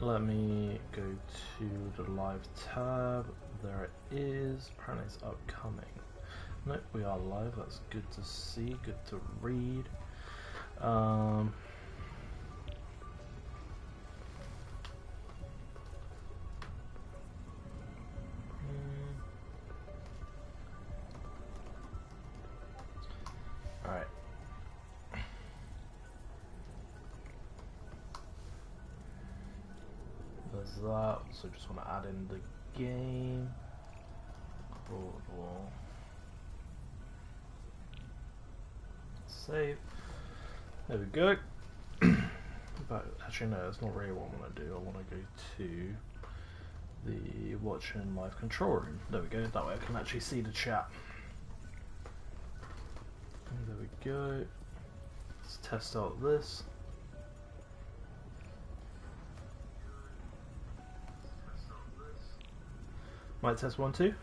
Let me go to the live tab. There it is. Apparently it's upcoming. Nope, we are live. That's good to see, good to read. Alright. There's that. So just want to add in the game. Cold War. Save. There we go. But actually no, that's not really what I want to do. I want to go to the watching live control room. There we go. That way I can actually see the chat. And there we go. Let's test out this. Might test 1, 2.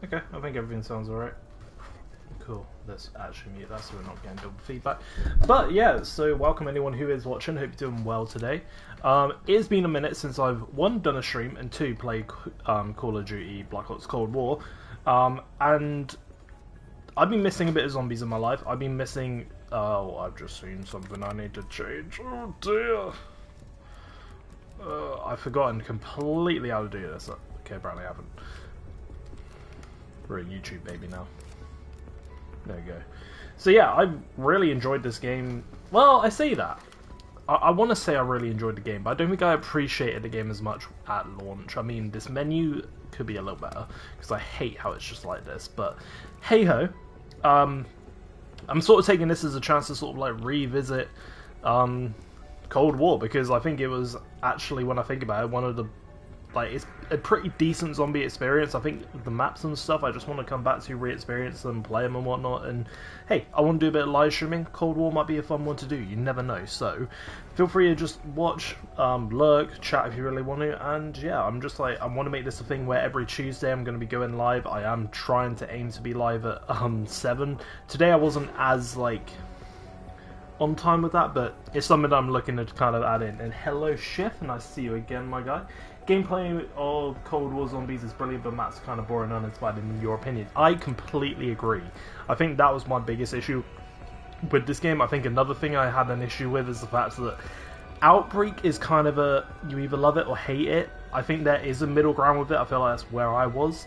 Okay, I think everything sounds alright. Cool, let's actually mute that so we're not getting double feedback. But yeah, so welcome anyone who is watching, hope you're doing well today. It's been a minute since I've 1, done a stream, and 2, played Call of Duty Black Ops Cold War. And I've been missing a bit of zombies in my life. I've been missing... Oh, I've just seen something I need to change. Oh dear! I've forgotten completely how to do this. Okay, apparently I haven't. We're a YouTube baby now. There we go. So yeah, I really enjoyed this game. Well, I say that. I want to say I really enjoyed the game, but I don't think I appreciated the game as much at launch. I mean, this menu could be a little better, because I hate how it's just like this, but hey-ho. I'm sort of taking this as a chance to sort of like revisit Cold War, because I think it was actually, when I think about it, one of the, like, it's a pretty decent zombie experience. I think the maps and stuff I just want to come back to, re-experience them, play them and whatnot, and hey, I want to do a bit of live streaming. Cold War might be a fun one to do, you never know, so feel free to just watch, lurk, chat if you really want to, and yeah, I'm just like, I want to make this a thing where every Tuesday I'm going to be going live. I am trying to aim to be live at 7. Today I wasn't as, like, on time with that, but it's something that I'm looking to kind of add in. And hello Chef, nice to see you again, my guy. Gameplay of Cold War Zombies is brilliant, but maps kind of boring and uninspired in your opinion. I completely agree. I think that was my biggest issue with this game. I think another thing I had an issue with is the fact that Outbreak is kind of a, you either love it or hate it. I think there is a middle ground with it. I feel like that's where I was.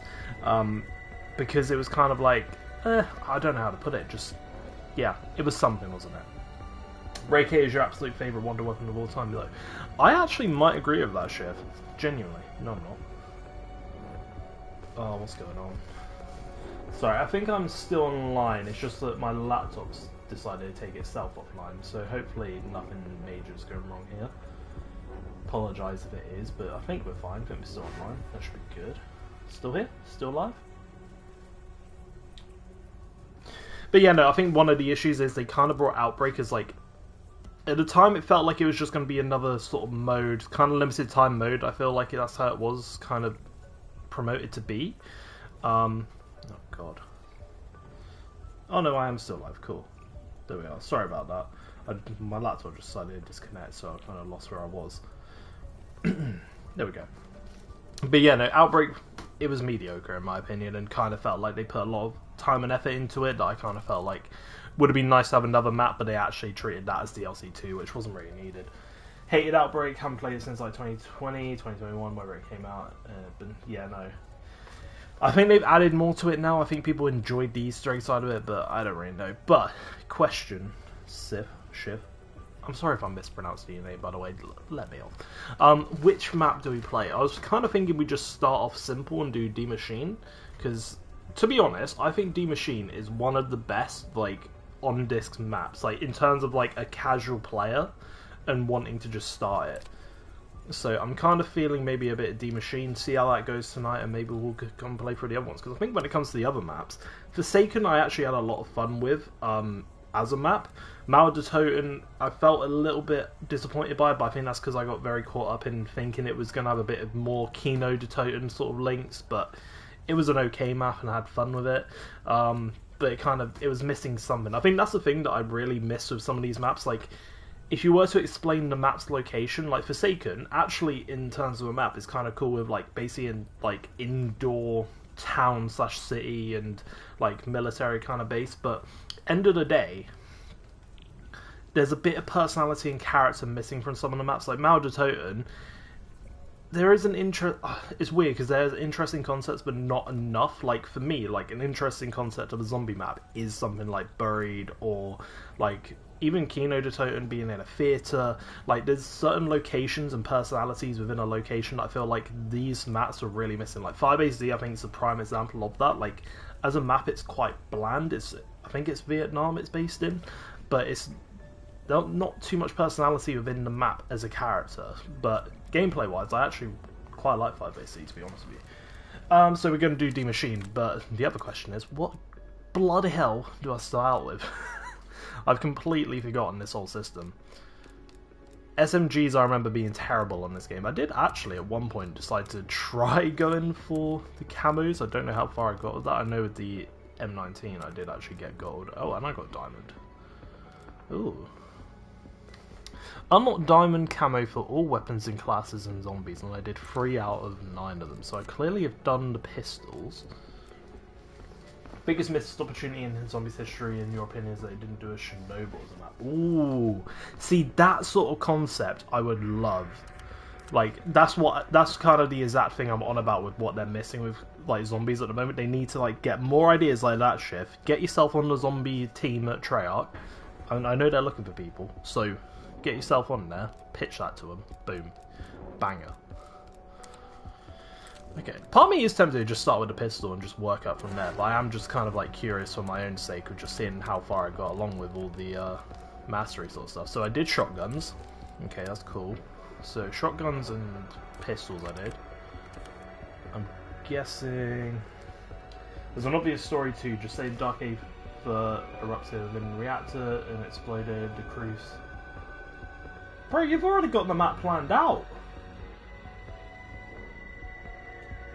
Because it was kind of like, I don't know how to put it, just, yeah, it was something, wasn't it? Ray K is your absolute favourite wonder weapon of all time. Be like, I actually might agree with that, Chef. Genuinely. No, I'm not. Oh, what's going on? Sorry, I think I'm still online. It's just that my laptop's decided to take itself offline, so hopefully nothing major is going wrong here. Apologise if it is, but I think we're fine. I think we're still online. That should be good. Still here? Still live? But yeah, no, I think one of the issues is they kind of brought Outbreak as, like, at the time, it felt like it was just going to be another sort of mode, kind of limited time mode. I feel like that's how it was kind of promoted to be. Oh, God. Oh, no, I am still live. Cool. There we are. Sorry about that. My laptop just decided to disconnect, so I kind of lost where I was. There we go. But yeah, no, Outbreak, it was mediocre in my opinion, and kind of felt like they put a lot of time and effort into it that I kind of felt like would have been nice to have another map, but they actually treated that as DLC 2, which wasn't really needed. Hated Outbreak, haven't played it since like 2020, 2021, whenever it came out. But yeah, no. I think they've added more to it now. I think people enjoyed the Easter egg side of it, but I don't really know. But, question, Shiv. I'm sorry if I mispronounced your name, by the way, let me off. Which map do we play? I was kind of thinking we just start off simple and do D Machine, because, to be honest, I think D Machine is one of the best, like, on-disc maps, like in terms of like a casual player and wanting to just start it. So I'm kind of feeling maybe a bit of D Machine, see how that goes tonight, and maybe we'll come play through the other ones, because I think when it comes to the other maps, Forsaken I actually had a lot of fun with as a map. Mao de Toten I felt a little bit disappointed by, but I think that's because I got very caught up in thinking it was going to have a bit of more Kino de Toten sort of links, but it was an okay map and I had fun with it. but it was missing something. I think that's the thing that I really miss with some of these maps. Like, if you were to explain the map's location, like Forsaken, actually in terms of a map, is kind of cool with like basically in like indoor town / city and like military kind of base. But end of the day, there's a bit of personality and character missing from some of the maps. Like Mal de Toten, there is an it's weird because there's interesting concepts but not enough. Like for me, like an interesting concept of a zombie map is something like Buried, or like even Kino de Toten being in a theatre. Like there's certain locations and personalities within a location that I feel like these maps are really missing. Like 5AZ I think is a prime example of that. Like as a map it's quite bland. I think it's Vietnam it's based in, but it's not too much personality within the map as a character. But gameplay wise, I actually quite like 5AC, to be honest with you. So we're going to do D Machine, but the other question is, what bloody hell do I start out with? I've completely forgotten this whole system. SMGs I remember being terrible on this game. I did actually at one point decide to try going for the camos. I don't know how far I got with that. I know with the M19 I did actually get gold. Oh, and I got diamond. Ooh. Unlock diamond camo for all weapons and classes and zombies, and I did 3 out of 9 of them, so I clearly have done the pistols. Biggest missed opportunity in Zombies history, in your opinion, is that they didn't do a Chernobyl as a map. Ooh, see, that sort of concept I would love. Like, that's kind of the exact thing I'm on about with what they're missing with like zombies at the moment. They need to like get more ideas like that, Shift. Get yourself on the zombie team at Treyarch. I know they're looking for people, so get yourself on there, pitch that to them, boom, banger. Okay, part of me is tempted to just start with a pistol and just work up from there, but I am just kind of like curious for my own sake of just seeing how far I got along with all the mastery sort of stuff. So I did shotguns, okay, that's cool. So shotguns and pistols I did. I'm guessing there's an obvious story too, just say Dark Aether erupted within the reactor and exploded the cruise. Bro, you've already got the map planned out.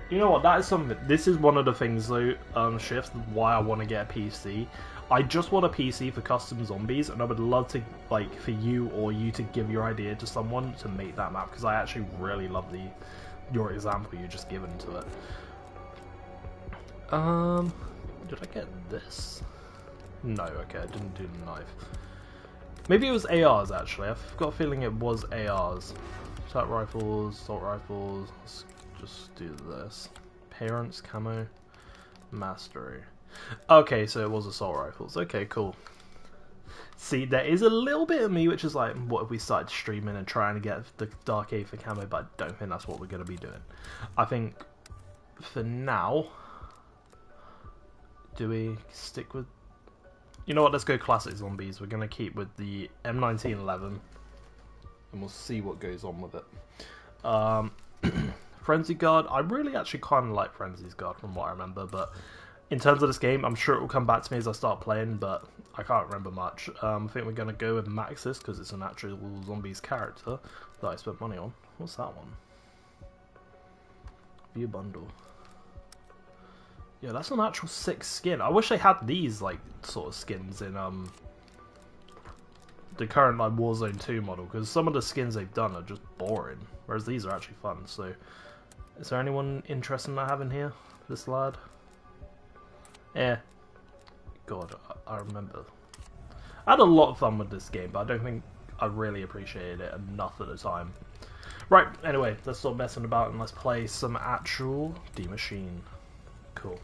You know what, that is something. This is one of the things though, Shifts, why I want to get a PC. I just want a PC for custom zombies, and I would love to, like, for you or you to give your idea to someone to make that map, because I actually really love your example you just given to it. Did I get this? No, okay, I didn't do the knife. Maybe it was ARs actually, I've got a feeling it was ARs. Attack rifles, assault rifles, let's just do this. Parents, camo, mastery. Okay, so it was assault rifles, okay, cool. See, there is a little bit of me which is like, what if we started streaming and trying to get the Dark Aether camo, but I don't think that's what we're going to be doing. I think, for now, do we stick with... You know what, let's go classic zombies. We're going to keep with the M1911, and we'll see what goes on with it. Frenzy Guard, I really actually kind of like Frenzy's Guard from what I remember, but in terms of this game, I'm sure it will come back to me as I start playing, but I can't remember much. I think we're going to go with Maxis, because it's an actual zombies character that I spent money on. What's that one? View bundle. Yeah, that's an actual sick skin. I wish they had these, like, sort of skins in, the current, like, Warzone 2 model, because some of the skins they've done are just boring, whereas these are actually fun, so... Is there anyone interesting I have in here? This lad? Eh. God, I remember. I had a lot of fun with this game, but I don't think I really appreciated it enough at the time. Right, anyway, let's stop messing about and let's play some actual D Machine. Cool.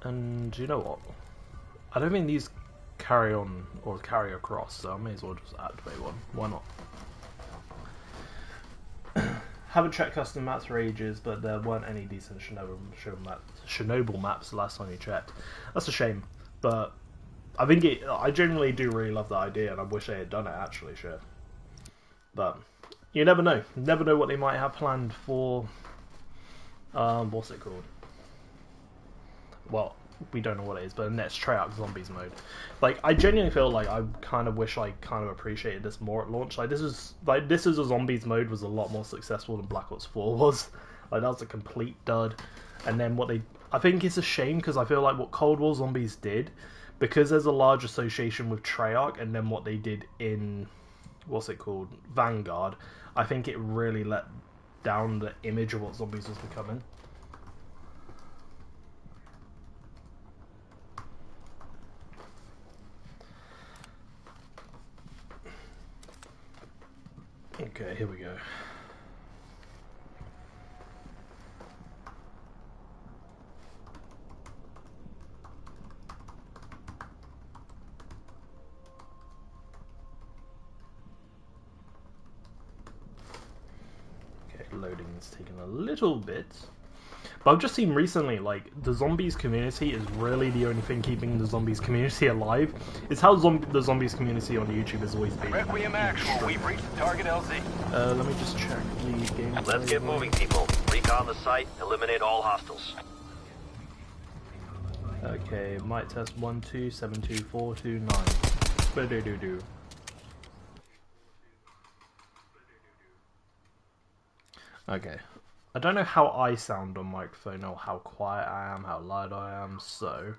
And you know what? I don't think these carry on or carry across, so I may as well just activate one. Why not? Haven't checked custom maps for ages, but there weren't any decent Chernobyl maps the last time you checked. That's a shame, but I think I genuinely do really love the idea, and I wish they had done it actually, shit. But you never know. You never know what they might have planned for. What's it called? Well, we don't know what it is, but next Treyarch Zombies mode. Like, I genuinely feel like I kind of wish I kind of appreciated this more at launch. Like, this is a Zombies mode was a lot more successful than Black Ops 4 was. Like, that was a complete dud. And then what they... I think it's a shame because I feel like what Cold War Zombies did, because there's a large association with Treyarch and then what they did in, what's it called, Vanguard, I think it really let down the image of what Zombies was becoming. Okay, here we go. Okay, loading is taking a little bit. But I've just seen recently, like, the Zombies community is really the only thing keeping the Zombies community alive. It's how the Zombies community on YouTube has always been. Requiem actual, we've reached target LZ. Let me just check the game. Let's get moving, people. Recon the site, eliminate all hostiles. Okay, mic test 1272429. Ba-do-do-do. Okay. I don't know how I sound on microphone or how quiet I am, how loud I am, so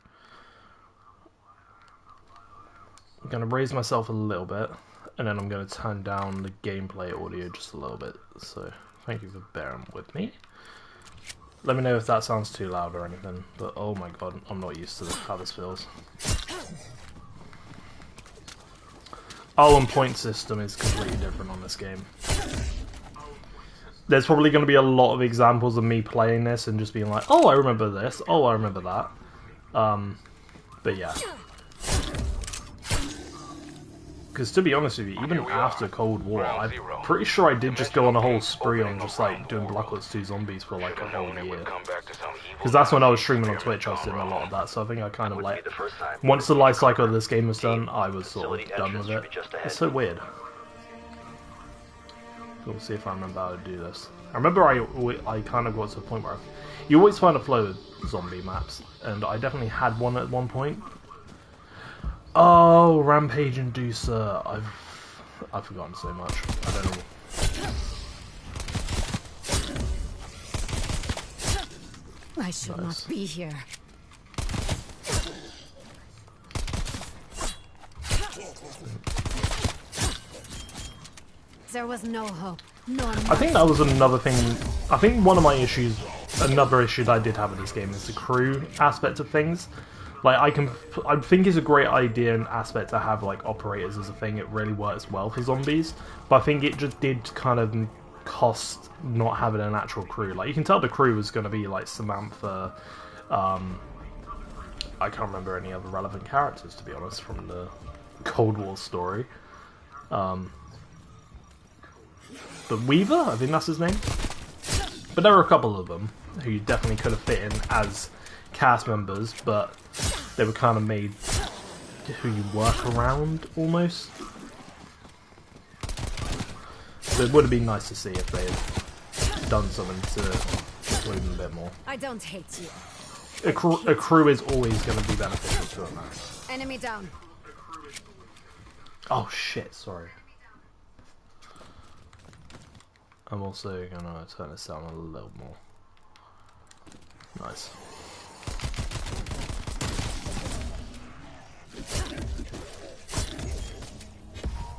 I'm going to raise myself a little bit, and then I'm going to turn down the gameplay audio just a little bit, so thank you for bearing with me. Let me know if that sounds too loud or anything, but oh my god, I'm not used to how this feels. Oh, and point system is completely different on this game. There's probably going to be a lot of examples of me playing this and just being like, oh, I remember this, oh, I remember that. But yeah. Because to be honest with you, even after Cold War, I'm pretty sure I did just go on a whole spree on just like doing Black Ops 2 Zombies for like a whole year. Because that's when I was streaming on Twitch, I was doing a lot of that, so I think I kind of like, once the life cycle of this game was done, I was sort of done with it. It's so weird. We'll see if I remember how to do this. I remember I kind of got to the point where you always find a flow with zombie maps, and I definitely had one at one point. Oh, Rampage Inducer. I've forgotten so much. I don't know. I should not be here. There was no hope. I think that was another thing. I think one of my issues, another issue that I did have with this game is the crew aspect of things. Like I think it's a great idea and aspect to have like operators as a thing. It really works well for zombies, but I think it just did kind of cost not having an actual crew. Like you can tell the crew was going to be like Samantha. I can't remember any other relevant characters to be honest from the Cold War story. But Weaver, I think that's his name. But there were a couple of them who definitely could have fit in as cast members, but they were kind of made who you work around almost. So it would have been nice to see if they had done something to include them a bit more. I don't hate you. A crew is always going to be beneficial to a match. Enemy down. Oh shit, sorry. I'm also gonna turn this down a little more. Nice.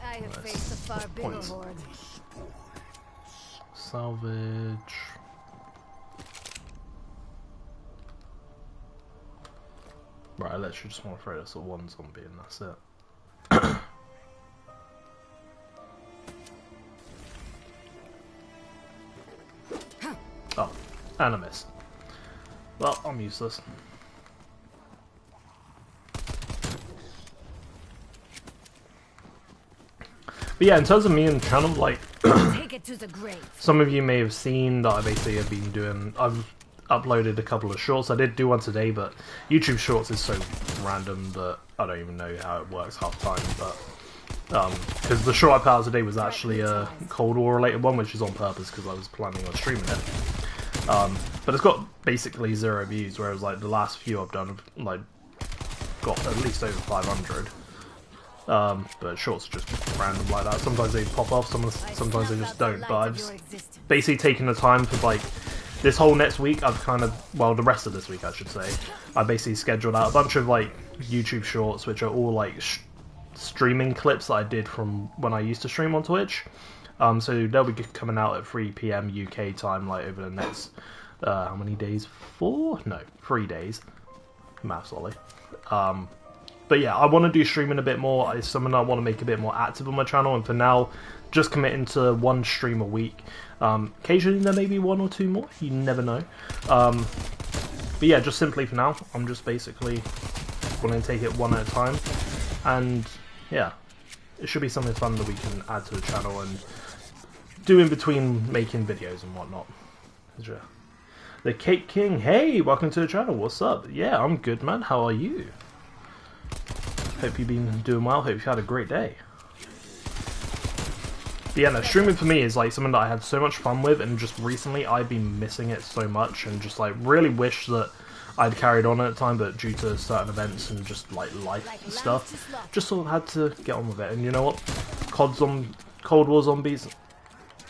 I have faced a far bigger horde. Salvage. Right, I literally just want to throw this at one zombie and that's it. Oh, and I missed. Well, I'm useless. But yeah, in terms of me and channel, like, Take it to the grave. Some of you may have seen that I basically have been doing, I've uploaded a couple of shorts. I did do one today, but YouTube Shorts is so random that I don't even know how it works half the time, but because the short I put out today was actually a Cold War related one, which is on purpose because I was planning on streaming it. But it's got basically 0 views, whereas like the last few I've done have like got at least over 500. But shorts are just random like that. Sometimes they pop off, sometimes they just don't. But I've basically taken the time for like this whole next week I've kind of, well, the rest of this week I should say, I basically scheduled out a bunch of like YouTube shorts which are all like streaming clips that I did from when I used to stream on Twitch. So they'll be coming out at 3 PM UK time, like over the next how many days? 3 days. Maths, Ollie. But yeah, I want to do streaming a bit more. It's something I want to make a bit more active on my channel, and for now, just committing to one stream a week. Occasionally there may be 1 or 2 more, you never know. But yeah, just simply for now, I'm just basically going to take it one at a time. And yeah, it should be something fun that we can add to the channel and do in between making videos and whatnot. The Cake King, hey, welcome to the channel, what's up? Yeah, I'm good, man, how are you? Hope you've been doing well, hope you've had a great day. But yeah, no, streaming for me is like something that I had so much fun with, and just recently I've been missing it so much, and just like really wish that I'd carried on at the time, but due to certain events and just like life stuff, just sort of had to get on with it. And you know what? Cold War Zombies,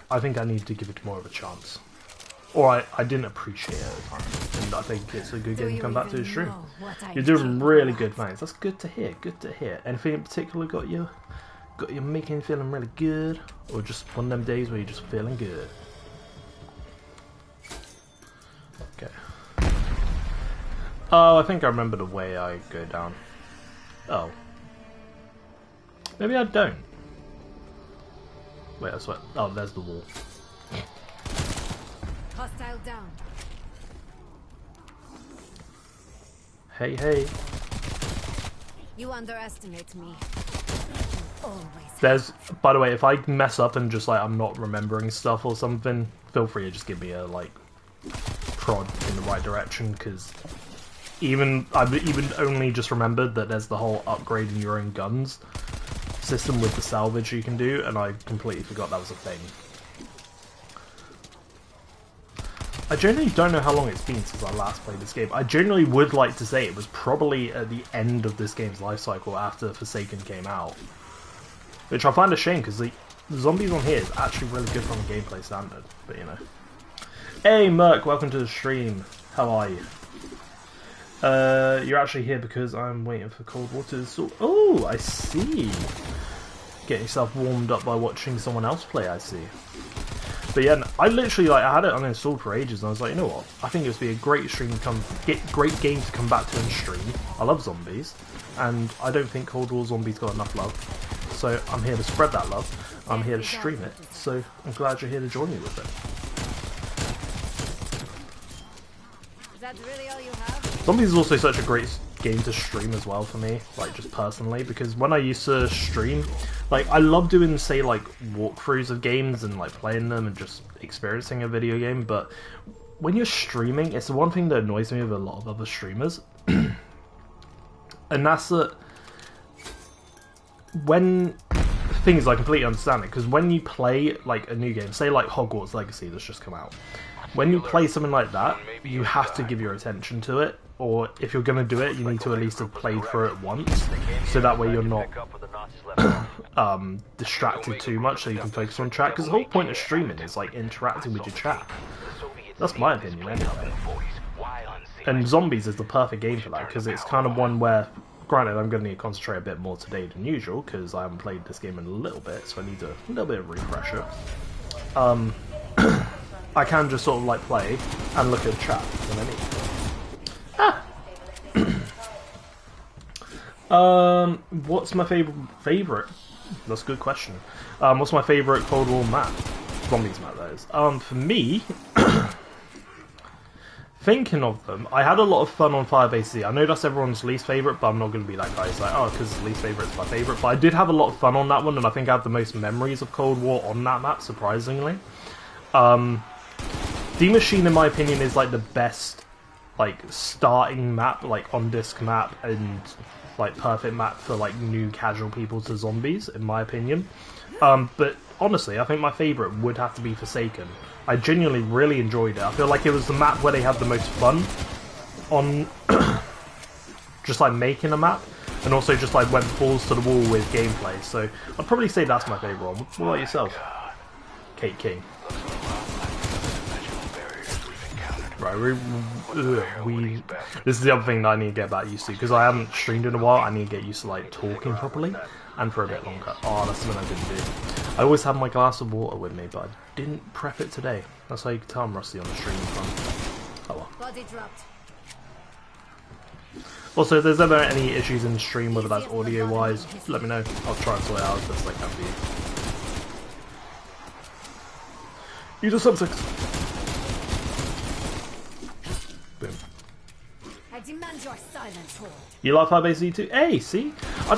I think I need to give it more of a chance. Or I didn't appreciate it at the time, and I think it's a good game to come back to the stream. You're doing really good, thanks. That's good to hear, good to hear. Anything in particular got you making feeling really good? Or just one of them days where you're just feeling good? Okay. Oh, I think I remember the way I go down. Oh. Maybe I don't. Wait, I swear. Oh, there's the wall. Hostile down. Hey, hey. You underestimate me. Always. There's, by the way, if I mess up and just like I'm not remembering stuff or something, feel free to just give me a like prod in the right direction, because I've even only just remembered that there's the whole upgrading your own guns system with the salvage you can do, and I completely forgot that was a thing. I genuinely don't know how long it's been since I last played this game. I genuinely would like to say it was probably at the end of this game's life cycle after Forsaken came out. Which I find a shame, because the zombies on here is actually really good from a gameplay standard, but you know. Hey Merc, welcome to the stream. How are you? You're actually here because I'm waiting for Cold War to install. Oh, I see. Getting yourself warmed up by watching someone else play, I see. But yeah, I literally I had it uninstalled for ages, and I was like, you know what? I think it would be a great stream to great game to come back to and stream. I love zombies, and I don't think Cold War Zombies got enough love. So I'm here to spread that love. I'm here to stream it. So I'm glad you're here to join me with it. Is that really all you have? Zombies is also such a great game to stream as well for me, like just personally, because when I used to stream, like I love doing say like walkthroughs of games and like playing them and just experiencing a video game, but when you're streaming, it's the one thing that annoys me with a lot of other streamers, and that's that when things I completely understand it, because when you play like a new game, say like Hogwarts Legacy that's just come out, when you play something like that, you have to give your attention to it, or if you're going to do it, you need to at least have played through it once, so that way you're not distracted too much, so you can focus on chat, because the whole point of streaming is like interacting with your chat. That's my opinion anyway. And Zombies is the perfect game for that, because it's kind of one where, granted, I'm going to need to concentrate a bit more today than usual, because I haven't played this game in a little bit, so I need a little bit of a refresher. I can just sort of like play and look at chat when I need to. What's my favorite? That's a good question. What's my favorite Cold War map? Zombies map, that is. For me, thinking of them, I had a lot of fun on Firebase Z. I know that's everyone's least favorite, but I'm not going to be that guy. It's like, oh, because least favorite is my favorite. But I did have a lot of fun on that one, and I think I have the most memories of Cold War on that map, surprisingly. D Machine, in my opinion, is like the best like starting map, like on disc map, and like perfect map for like new casual people to zombies, in my opinion. But honestly, I think my favourite would have to be Forsaken. I genuinely really enjoyed it. I feel like it was the map where they had the most fun on just like making a map, and also just like went balls to the wall with gameplay. So I'd probably say that's my favourite one. What about yourself, Cake King? Right, this is the other thing that I need to get back used to, because I haven't streamed in a while. I need to get used to like talking properly, and for a bit longer. Oh, that's something I didn't do. I always have my glass of water with me, but I didn't prep it today. That's how you can tell I'm rusty on the stream front. Oh well. Body dropped. Also, if there's ever any issues in the stream, whether that's audio-wise, let me know. I'll try and sort it out as best I can for you. Use a sub-6. Boom. I demand your silence, whore. You like 5AC too? Hey, see? I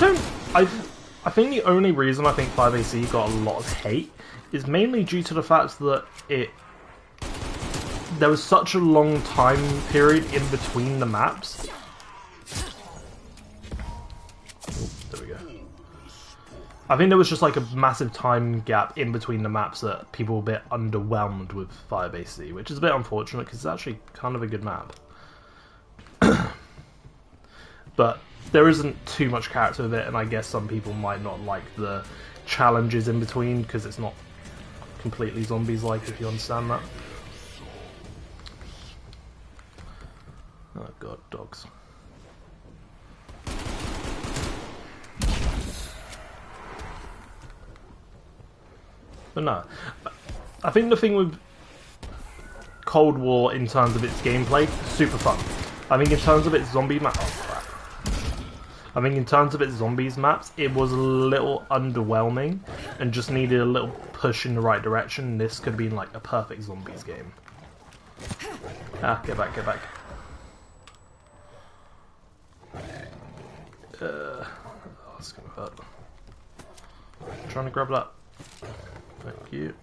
think the only reason I think 5AC got a lot of hate is mainly due to the fact that there was such a long time period in between the maps. Oh, there we go. I think there was just like a massive time gap in between the maps that people were a bit underwhelmed with 5AC, which is a bit unfortunate because it's actually kind of a good map. But there isn't too much character with it, and I guess some people might not like the challenges in between because it's not completely zombies-like, if you understand that. Oh god, dogs. But no, I think the thing with Cold War in terms of its gameplay, super fun. I think in terms of its zombie map, oh crap. I think in terms of its zombies maps, it was a little underwhelming and just needed a little push in the right direction. This could have been like a perfect zombies game. Ah, get back, get back. Oh, it's gonna hurt. I'm trying to grab that. Thank you.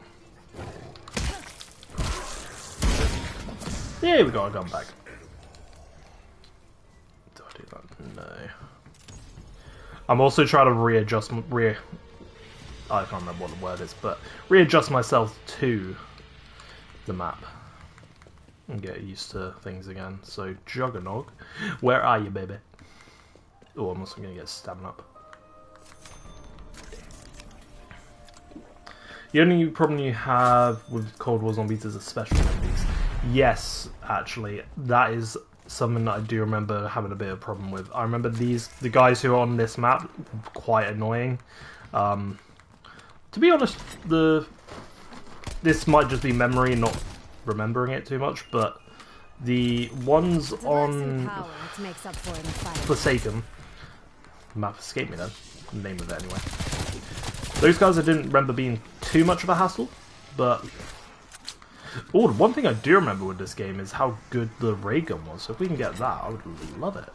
There we go, I got back. Do I do that? No. I'm also trying to readjust I can't remember what the word is, but readjust myself to the map and get used to things again. So Juggernog, where are you, baby? Oh, I'm also gonna get stamina up. The only problem you have with Cold War zombies is the special zombies. Yes, actually, that is something that I do remember having a bit of a problem with. I remember the guys who are on this map were quite annoying. To be honest, this might just be memory, not remembering it too much, but the ones on Forsaken, the map escaped me then, the name of it anyway. Those guys I didn't remember being too much of a hassle, but oh, one thing I do remember with this game is how good the ray gun was. So if we can get that, I would love it.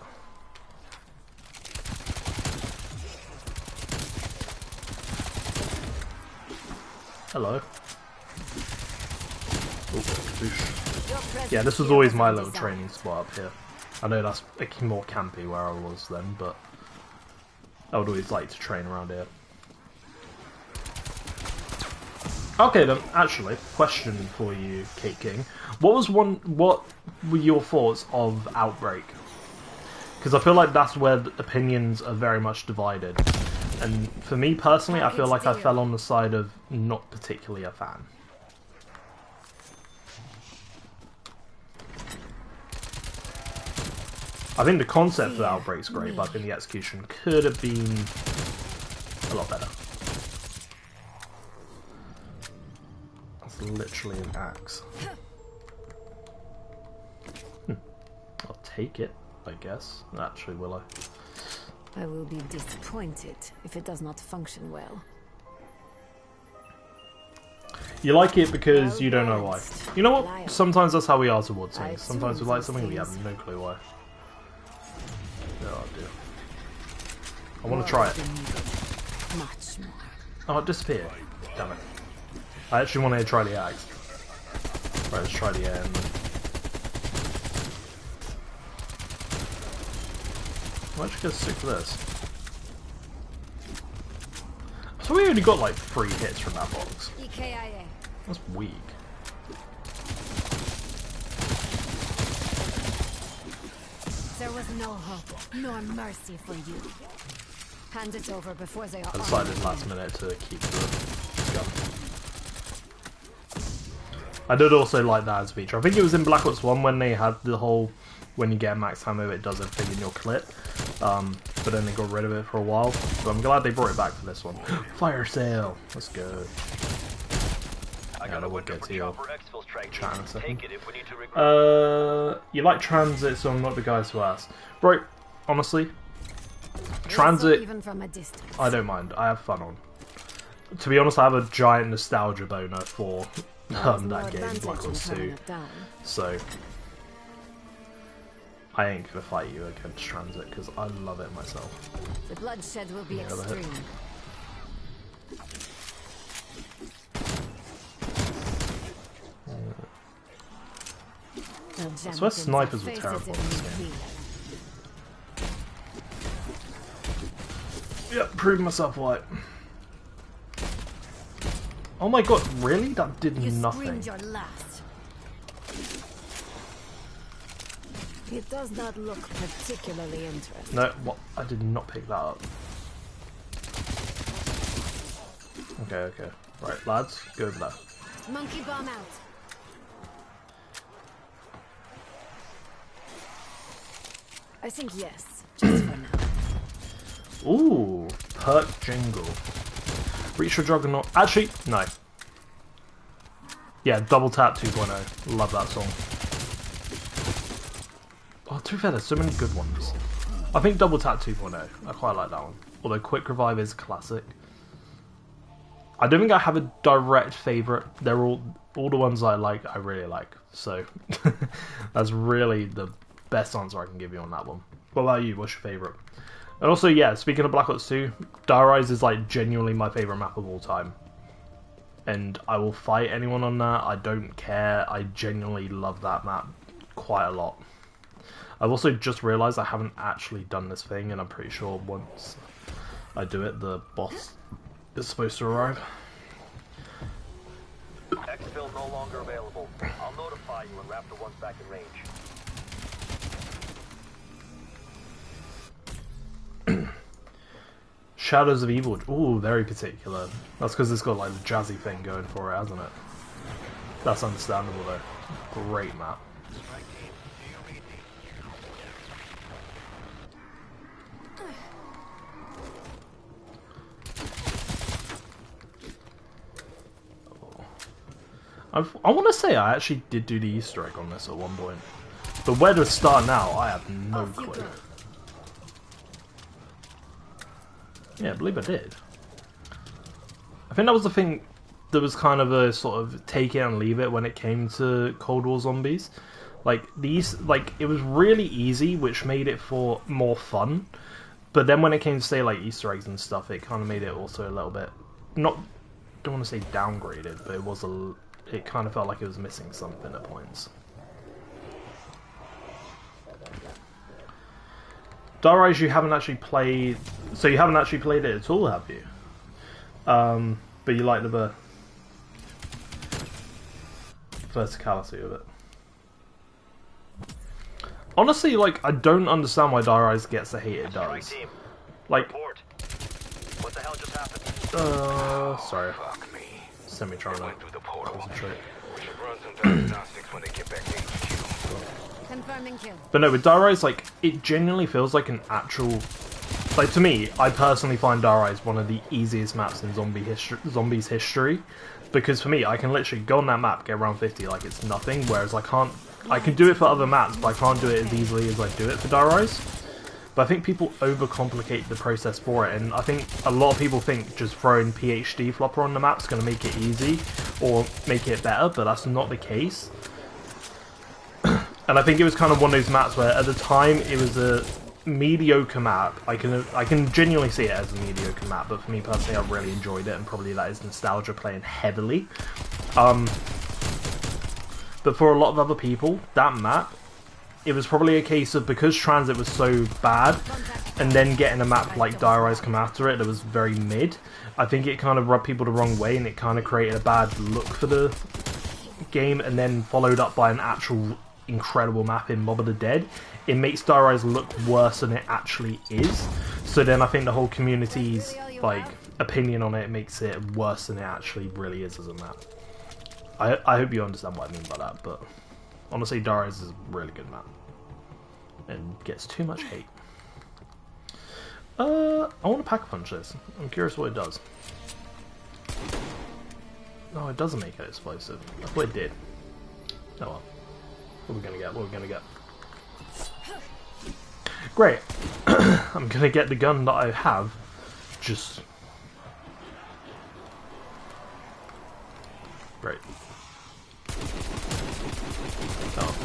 Hello. Oh, yeah, this was always my little training spot up here. I know that's more campy where I was then, but I would always like to train around here. Okay then, actually, question for you, Kate King. What were your thoughts of Outbreak? Because I feel like that's where the opinions are very much divided. And for me personally, I feel like I fell on the side of not particularly a fan. I think the concept of Outbreak's great, but I think the execution could have been a lot better. That's literally an axe. I'll take it, I guess. Actually, will I? I will be disappointed if it does not function well. You like it because you don't know why. You know what? Sometimes that's how we are towards things. Sometimes we like something and we have no clue why. Oh dear. I want to try it. Much more. Oh, it disappeared. Damn it. I actually wanted to try the axe. Right, let's try the end. I'm actually gonna stick with this. So we only got like 3 hits from that box. EKIA. That's weak. There was no hope, nor mercy for you. Hand it over before they are. I decided last minute to keep the gun. I did also like that as a feature. I think it was in Black Ops 1 when they had the whole, when you get max ammo, it does everything in your clip. But then they got rid of it for a while. So I'm glad they brought it back for this one. Fire sale! Let's go. Yeah, that would get to your chat in a second. You like Transit, so I'm not the guy to ask. Bro, honestly, Transit, even from a distance. I don't mind. I have fun on. To be honest, I have a giant nostalgia boner for that game, Black Ops 2. So, I ain't gonna fight you against Transit because I love it myself. The bloodshed will be extreme. I swear snipers were terrible in this game. Yep, proved myself right. Oh my god, really? That did nothing. Your last. It does not look particularly interesting. No, what? I did not pick that up. Okay, okay. Right, lads, go over there. Monkey bomb out. I think yes, just for now. Ooh, perk jingle. Reach for Juggernaut. Actually, no. Yeah, Double Tap 2.0. Love that song. Oh, to be fair, there's so many good ones. I think Double Tap 2.0. I quite like that one. Although Quick Revive is a classic. I don't think I have a direct favourite. They're all the ones I like, I really like. So, that's really the best answer I can give you on that one. What about you? What's your favourite? And also, yeah, speaking of Black Ops 2, Dire Rise is like genuinely my favourite map of all time. And I will fight anyone on that, I don't care, I genuinely love that map quite a lot. I've also just realised I haven't actually done this thing, and I'm pretty sure once I do it, the boss is supposed to arrive. Exfil no longer available. I'll notify you when Raptor 1's back in range. Shadows of Evil. Ooh, very particular. That's because it's got like the jazzy thing going for it, hasn't it? That's understandable though. Great map. I want to say I actually did do the Easter egg on this at one point. But where to start now, I have no clue. Yeah, I believe I did. I think that was the thing that was kind of a sort of take it and leave it when it came to Cold War Zombies. Like, it was really easy, which made it for more fun. But then when it came to, say, like, Easter eggs and stuff, it kind of made it also a little bit, don't want to say downgraded, but it kind of felt like it was missing something at points. Dire Rise, you haven't actually played, so you haven't actually played it at all, have you? But you like the verticality of it. Honestly, like, I don't understand why Dire Rise gets the hate it does. Like, what the hell just happened? Sorry. Fuck me. Semi trying to concentrate. We should run some diagnostics when they get back to HQ. Confirming kill. But no, with Dire Rise, like, it genuinely feels like an actual... Like, to me, I personally find Dire Rise one of the easiest maps in Zombies history. Because for me, I can literally go on that map, get around 50 like it's nothing, whereas I can do it for other maps, but I can't do it as easily as I do it for Dire Rise. But I think people overcomplicate the process for it, and I think a lot of people think just throwing PhD flopper on the map is going to make it easy, or make it better, but that's not the case. And I think it was kind of one of those maps where at the time it was a mediocre map. I can genuinely see it as a mediocre map, but for me personally I really enjoyed it, and probably that is nostalgia playing heavily. But for a lot of other people, that map, it was probably a case of, because Transit was so bad, and then getting a map like Dire Rise come after it that was very mid, I think it kind of rubbed people the wrong way, and it kind of created a bad look for the game, and then followed up by an actual incredible map in Mob of the Dead. It makes Dire Rise look worse than it actually is. So then I think the whole community's like opinion on it makes it worse than it actually really is as a map. I hope you understand what I mean by that, but honestly, Darius is a really good map. And gets too much hate. I want to pack punch this. I'm curious what it does. No, it doesn't make it explosive. I thought it did. Oh well. What are we gonna get? What are we gonna get? Great. I'm gonna get the gun that I have. Just... Great. Oh.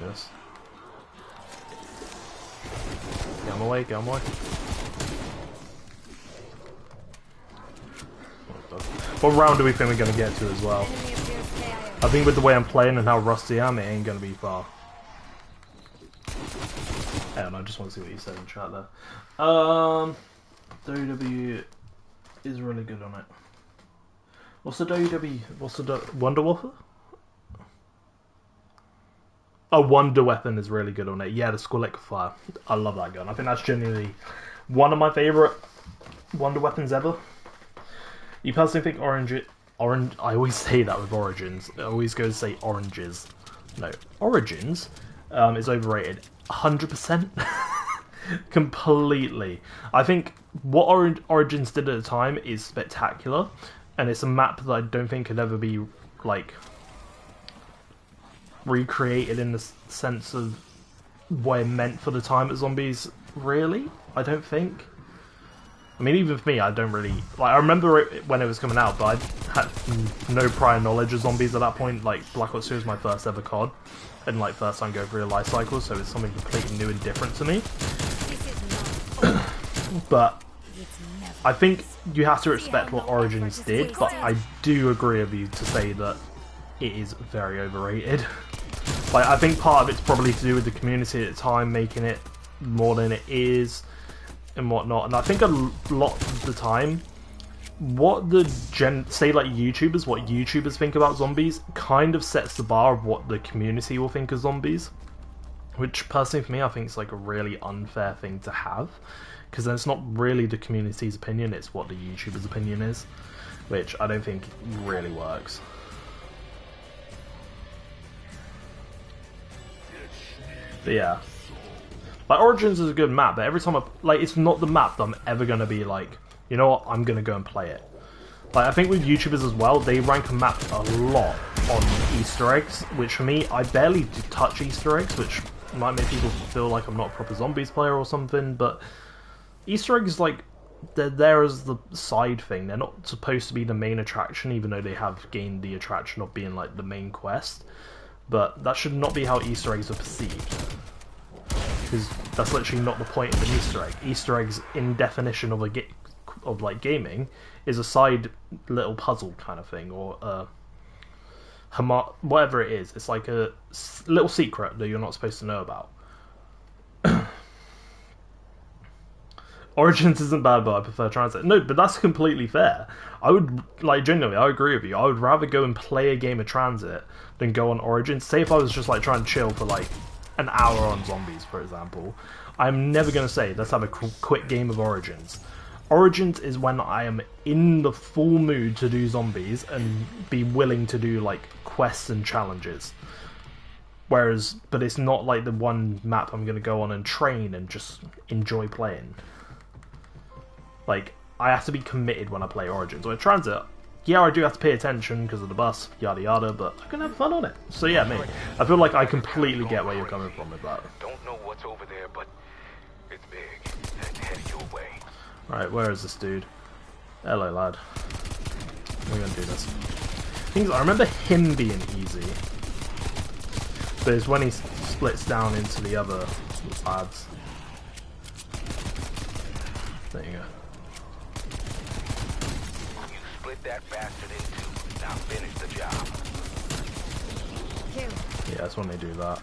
Yes. Get him away, get him away. What round do we think we're going to get to as well? I think with the way I'm playing and how rusty I am, it ain't going to be far. I don't know, I just want to see what you said in chat there. WWE is really good on it. What's the WWE? What's the Wonder Waffle? Oh, Wonder Weapon is really good on it. Yeah, the Squelet Fire. I love that gun. I think that's genuinely one of my favourite Wonder Weapons ever. You personally think orange? I always say that with Origins. I always go to say oranges. No, Origins is overrated. 100%. Completely. I think what Origins did at the time is spectacular, and it's a map that I don't think could ever be like recreated in the sense of what it meant for the time at Zombies. Really, I don't think. I mean, even for me, I don't really like. I remember it when it was coming out, but I had no prior knowledge of Zombies at that point. Like Black Ops 2 was my first ever COD, and like first time going through a life cycle, so it's something completely new and different to me. But I think you have to respect what Origins did, but I do agree with you to say that it is very overrated. Like, I think part of it's probably to do with the community at the time making it more than it is and whatnot. And I think a lot of the time, what the say like YouTubers, what YouTubers think about zombies kind of sets the bar of what the community will think of zombies. Which personally for me, I think is like a really unfair thing to have. Because then it's not really the community's opinion, it's what the YouTuber's opinion is. Which I don't think really works. But yeah. Like, Origins is a good map, but every time like, it's not the map that I'm ever going to be like, you know what, I'm going to go and play it. Like, I think with YouTubers as well, they rank a map a lot on Easter eggs, which for me, I barely touch Easter eggs, which might make people feel like I'm not a proper Zombies player or something, but Easter eggs, like, they're there as the side thing. They're not supposed to be the main attraction, even though they have gained the attraction of being, like, the main quest. But that should not be how Easter eggs are perceived. Because that's literally not the point of an Easter egg. Easter eggs, in definition of like gaming, is a side little puzzle kind of thing, or whatever it is. It's like a little secret that you're not supposed to know about. Origins isn't bad, but I prefer Transit. No, but that's completely fair. I would, like, genuinely, I agree with you. I would rather go and play a game of Transit than go on Origins. Say if I was just, like, trying to chill for, like, an hour on Zombies, for example. I'm never going to say, let's have a quick game of Origins. Origins is when I am in the full mood to do Zombies and be willing to do, like, quests and challenges. Whereas, but it's not like the one map I'm going to go on and train and just enjoy playing. Like, I have to be committed when I play Origins. With Transit, yeah, I do have to pay attention because of the bus, yada yada, but I can have fun on it. So yeah, me. I feel like I completely get where you're coming from with that. Don't know what's over there, but it's big and headed your way. Right, where is this dude? Hello, lad. We're gonna do this. Things I remember him being easy, but it's when he splits down into the other lads. There you go. Split that bastard in two. Now finish the job. Yeah, that's when they do that.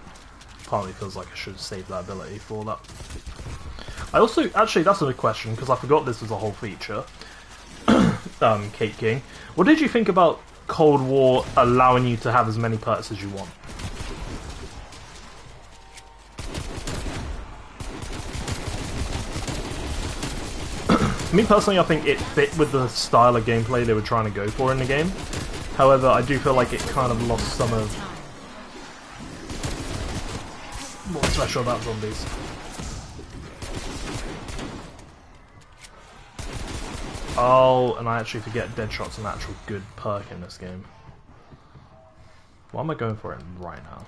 Partly feels like I should save that ability for that. I also, actually, that's a good question, because I forgot this was a whole feature. Kate King. What did you think about Cold War allowing you to have as many perks as you want? Me personally, I think it fit with the style of gameplay they were trying to go for in the game. However, I do feel like it kind of lost some of what's special about zombies. Oh, and I actually forget Deadshot's an actual good perk in this game. Why am I going for it right now?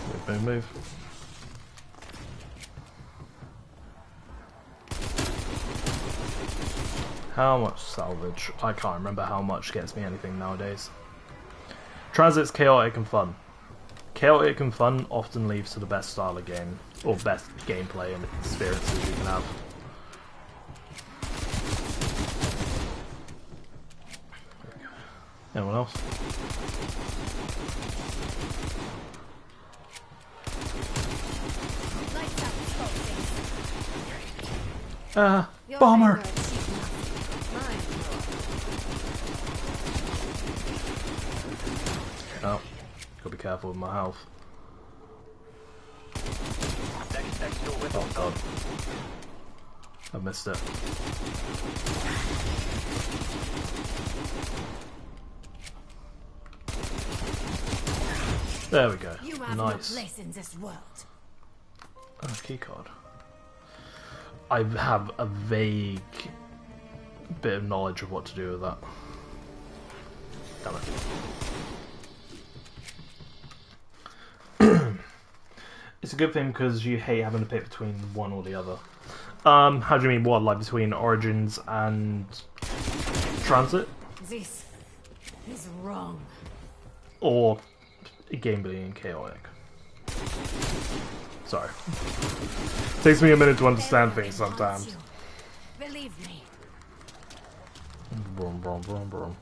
Move, move, move. How much salvage? I can't remember how much gets me anything nowadays. Transit's chaotic and fun. Chaotic and fun often leads to the best style of game, or best gameplay and experiences you can have. Anyone else? Bomber! Oh, gotta be careful with my health. Oh god. I missed it. There we go. Nice. Oh, keycard. I have a vague bit of knowledge of what to do with that. Damn it. It's a good thing because you hate having to pick between one or the other. How do you mean what? Like between Origins and Transit? This is wrong. Or game being chaotic? Sorry. Takes me a minute to understand things sometimes. Believe me. Brum, brum, brum, brum.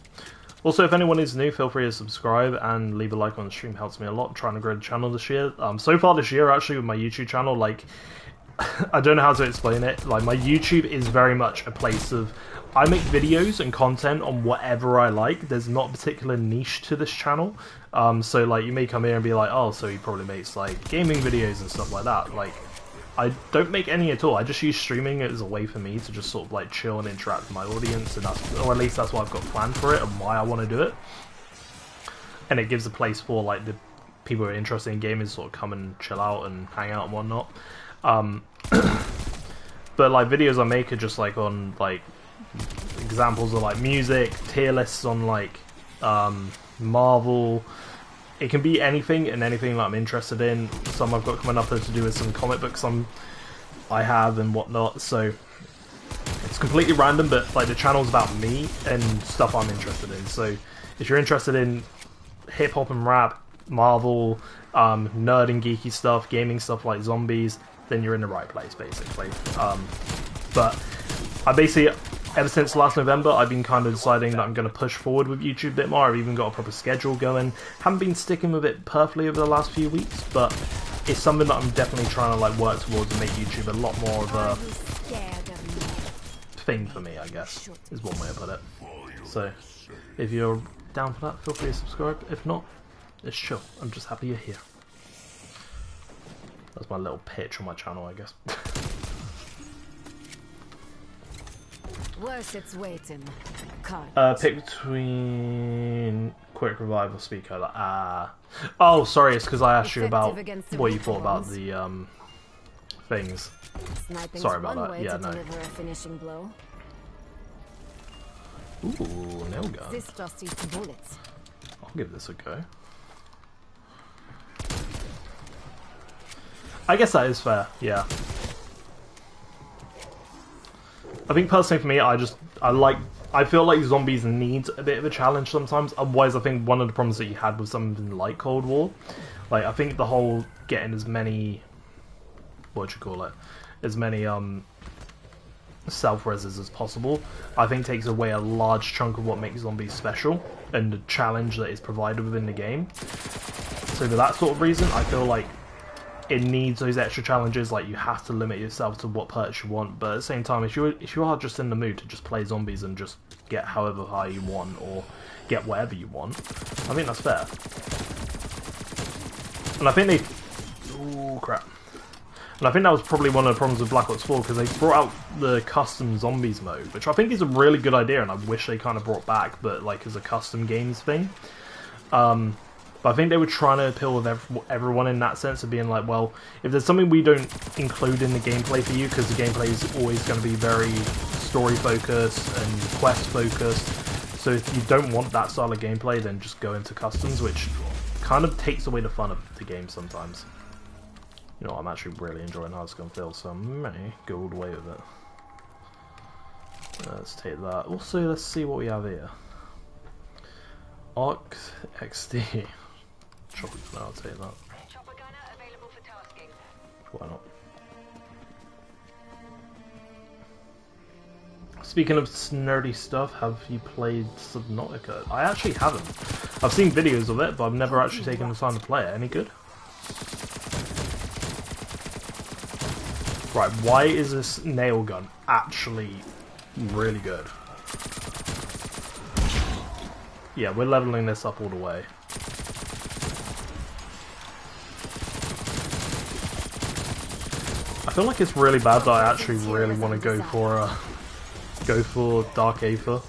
Also, if anyone is new, feel free to subscribe and leave a like on the stream. Helps me a lot. I'm trying to grow the channel this year. So far this year, actually, with my YouTube channel, like, I don't know how to explain it. Like, my YouTube is very much a place of I make videos and content on whatever I like. There's not a particular niche to this channel. So, like, you may come here and be like, oh, so he probably makes, like, gaming videos and stuff like that. Like, I don't make any at all. I just use streaming as a way for me to just sort of like chill and interact with my audience, and that's, or at least that's what I've got planned for it and why I want to do it. And it gives a place for like the people who are interested in gaming to sort of come and chill out and hang out and whatnot. But like videos I make are just like on like examples of like music, tier lists on like Marvel. It can be anything and anything that I'm interested in. Some I've got coming up to do with some comic books I have and whatnot. So it's completely random, but like the channel's about me and stuff I'm interested in. So if you're interested in hip hop and rap, Marvel, nerd and geeky stuff, gaming stuff like zombies, then you're in the right place basically. But I basically, ever since last November, I've been kind of deciding that I'm going to push forward with YouTube a bit more. I've even got a proper schedule going. Haven't been sticking with it perfectly over the last few weeks, but it's something that I'm definitely trying to like work towards and make YouTube a lot more of a thing for me, I guess, is one way to put it. So, if you're down for that, feel free to subscribe. If not, it's chill. I'm just happy you're here. That's my little pitch on my channel, I guess. Worse, it's waiting. Pick between quick revival speaker. Oh, sorry, it's because I asked you about what you thought about the things. Sorry about that. Yeah, no. Ooh, nail gun. This just eats bullets. I'll give this a go. I guess that is fair. Yeah. I think personally for me, I feel like zombies need a bit of a challenge sometimes. Otherwise, I think one of the problems that you had with something like Cold War, like I think the whole getting as many, as many self-reses as possible, I think takes away a large chunk of what makes zombies special and the challenge that is provided within the game. So for that sort of reason, I feel like it needs those extra challenges. Like you have to limit yourself to what perks you want, but at the same time, if you are just in the mood to just play zombies and just get however high you want or get whatever you want, I think that's fair. And I think they, ooh crap, And I think that was probably one of the problems with Black Ops 4, because they brought out the custom zombies mode, which I think is a really good idea, and I wish they kind of brought back, but like as a custom games thing. But I think they were trying to appeal with everyone in that sense of being like, well, if there's something we don't include in the gameplay for you, because the gameplay is always going to be very story-focused and quest-focused, so if you don't want that style of gameplay, then just go into customs, which kind of takes away the fun of the game sometimes. You know, I'm actually really enjoying how it's going to feel, so I may go all the way with it. Let's take that. Also, let's see what we have here. Arc XD. Chopper gunner, I'll take that. Chopper gunner available for tasking. Why not? Speaking of nerdy stuff, have you played Subnautica? I actually haven't. I've seen videos of it, but I've never actually taken the time to play it. Any good? Right, why is this nail gun actually really good? Yeah, we're leveling this up all the way. I feel like it's really bad that I actually really want to go for Dark Aether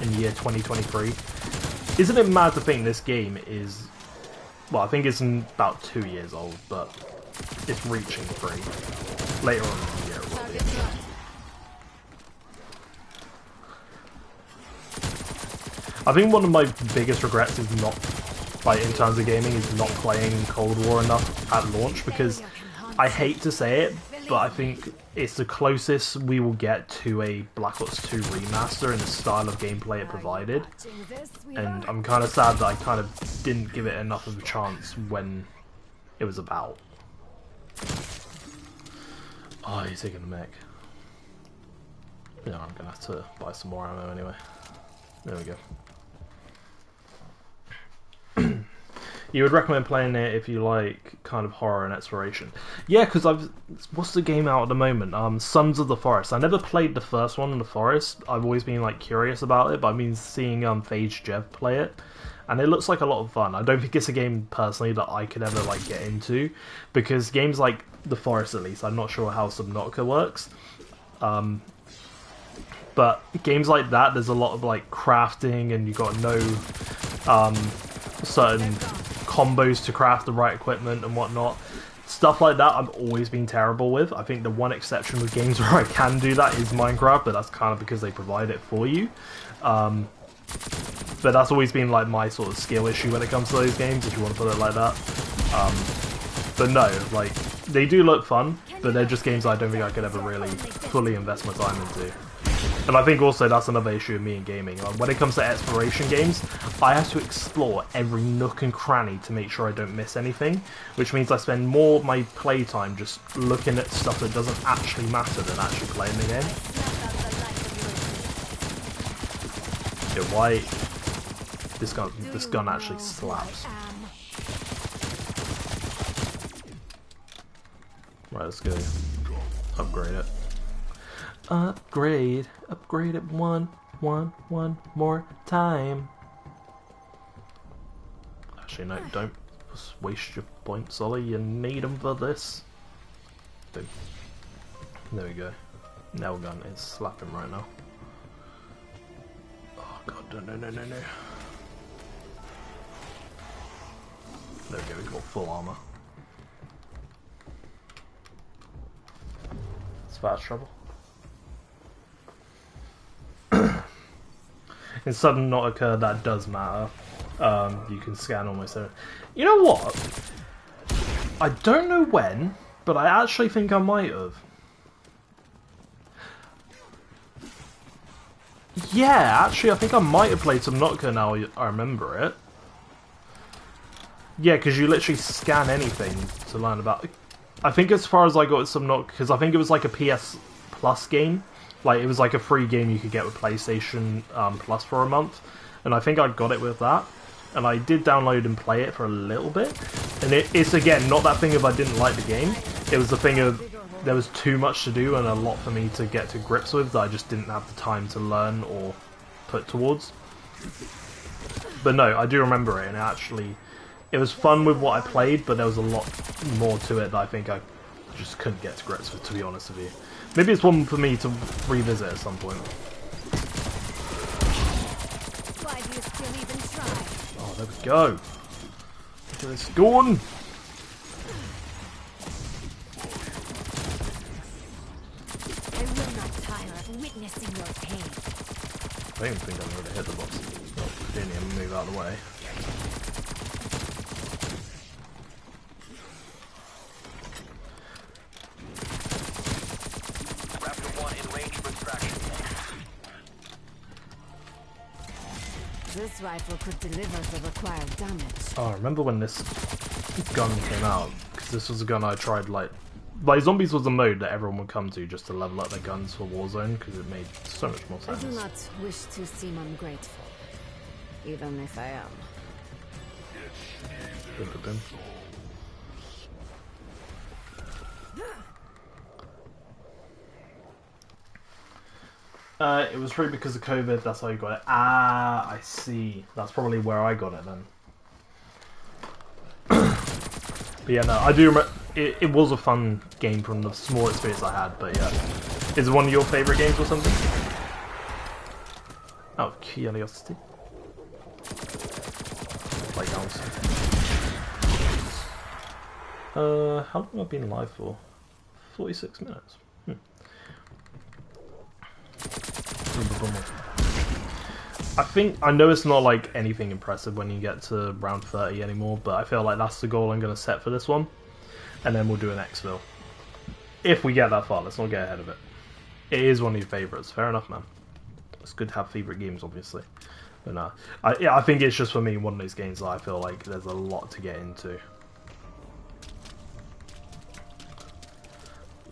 in year 2023. Isn't it mad to think this game is, well, I think it's about 2 years old, but it's reaching 3. Later on in the year it will be. I think one of my biggest regrets is not, like in terms of gaming, is not playing Cold War enough at launch, because I hate to say it, but I think it's the closest we will get to a Black Ops 2 remaster in the style of gameplay it provided, and I'm kind of sad that I kind of didn't give it enough of a chance when it was about. Oh, you're taking the mech. Yeah, I'm gonna have to buy some more ammo anyway. There we go. You would recommend playing it if you like kind of horror and exploration. Yeah, because what's the game out at the moment? Sons of the Forest. I never played the first one in the Forest. I've always been like curious about it, but I've been seeing Phage Jev play it, and it looks like a lot of fun. I don't think it's a game personally that I could ever like get into, because games like the Forest, at least, I'm not sure how Subnautica works. But games like that, there's a lot of like crafting, and you got to know certain combos to craft the right equipment and whatnot. Stuff like that I've always been terrible with. I think the one exception with games where I can do that is Minecraft, but that's kind of because they provide it for you. But that's always been like my sort of skill issue when it comes to those games, if you want to put it like that. But no, like, they do look fun, but they're just games I don't think I could ever really fully invest my time into. And I think also that's another issue with me in gaming. Like, when it comes to exploration games, I have to explore every nook and cranny to make sure I don't miss anything, which means I spend more of my playtime just looking at stuff that doesn't actually matter than actually playing the game. Yeah, why? This gun actually slaps. Right, let's go. Upgrade it. Upgrade it one more time. Actually, no, don't just waste your points, Ollie. You need them for this. Boom. There we go. Nail gun is slapping right now. Oh god, no. There we go, we got full armor. It's fast trouble. In Subnautica, that does matter. You can scan almost everything. You know what? I don't know when, but I actually think I might have. Yeah, actually, I think I might have played Subnautica now I remember it. Yeah, because you literally scan anything to learn about it. I think as far as I got with Subnautica, because I think it was like a PS Plus game. Like, it was like a free game you could get with PlayStation Plus for a month. And I think I got it with that. And I did download and play it for a little bit. And it's, again, not that thing of I didn't like the game. It was the thing of there was too much to do and a lot for me to get to grips with that I just didn't have the time to learn or put towards. But no, I do remember it, and it was fun with what I played, but there was a lot more to it that I think I Just couldn't get to grips with, to be honest with you. Maybe it's one for me to revisit at some point. Why do you still even try? Oh, there we go. Get this going. I will not tire of witnessing your pain. I don't even think I'm going to hit the boss. Oh, didn't even move out of the way. Raptor 1 in range for extraction. This rifle could deliver the required damage. Oh, I remember when this gun came out, because this was a gun I tried, like Zombies was a mode that everyone would come to just to level up their guns for Warzone, because it made so much more I sense. do not wish to seem ungrateful, even if I am. Boom. It was probably because of COVID, that's how you got it. Ah, I see. That's probably where I got it then. But yeah, no, I do remember, it was a fun game from the small experience I had, but yeah. Is it one of your favourite games or something? Oh, curiosity. Playgrounds. How long have I been live for? 46 minutes. I know it's not like anything impressive when you get to round 30 anymore, but I feel like that's the goal I'm going to set for this one. And then we'll do an exfil. If we get that far, let's not get ahead of it. It is one of your favourites, fair enough, man. It's good to have favourite games, obviously. But no, I think it's just for me one of those games that I feel like there's a lot to get into.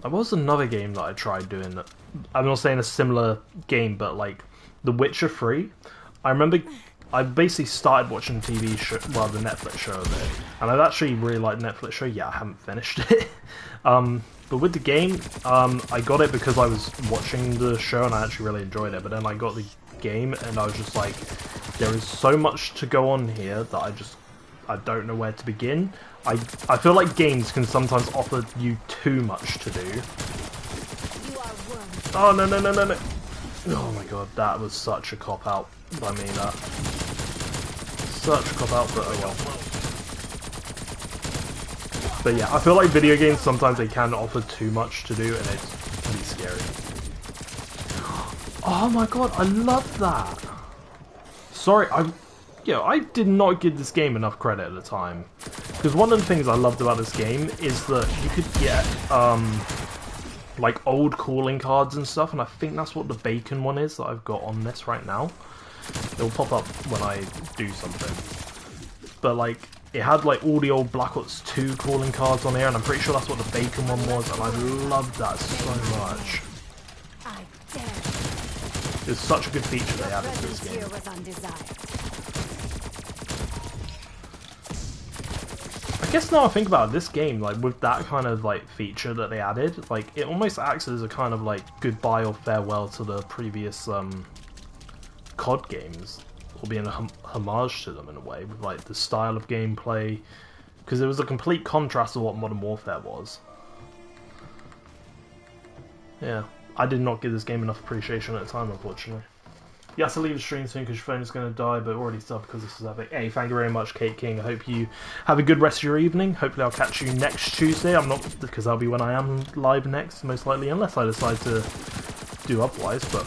There was another game that I tried doing that, I'm not saying a similar game, but like The Witcher 3. I remember I basically started watching the TV show, well, the Netflix show of it, and I've actually really liked the Netflix show. Yeah, I haven't finished it. But with the game, I got it because I was watching the show and I actually really enjoyed it, but then I got the game and I was just like, there is so much to go on here that I don't know where to begin. I feel like games can sometimes offer you too much to do. You are wormed. Oh, no. Oh my god, that was such a cop-out by me, that. Such a cop-out, but oh well. But yeah, I feel like video games, sometimes they can offer too much to do, and it can be scary. Oh my god, I love that! Sorry, I did not give this game enough credit at the time. Because one of the things I loved about this game is that you could get, like old calling cards and stuff, and I think that's what the bacon one is that I've got on this right now. It'll pop up when I do something. But like, it had like all the old Black Ops 2 calling cards on here, and I'm pretty sure that's what the bacon one was, and I loved that so much. I dare. It's such a good feature they added to this Presence game. here was undesired. I guess now I think about it, this game, like with that kind of like feature that they added, like it almost acts as a kind of like goodbye or farewell to the previous COD games, or being a homage to them in a way, with like the style of gameplay, because it was a complete contrast to what Modern Warfare was. Yeah, I did not give this game enough appreciation at the time, unfortunately. You have to leave the stream soon because your phone is going to die, but already stopped because this is epic. Hey, thank you very much, Kate King. I hope you have a good rest of your evening. Hopefully I'll catch you next Tuesday. I'm not, because that'll be when I am live next, most likely, unless I decide to do otherwise, but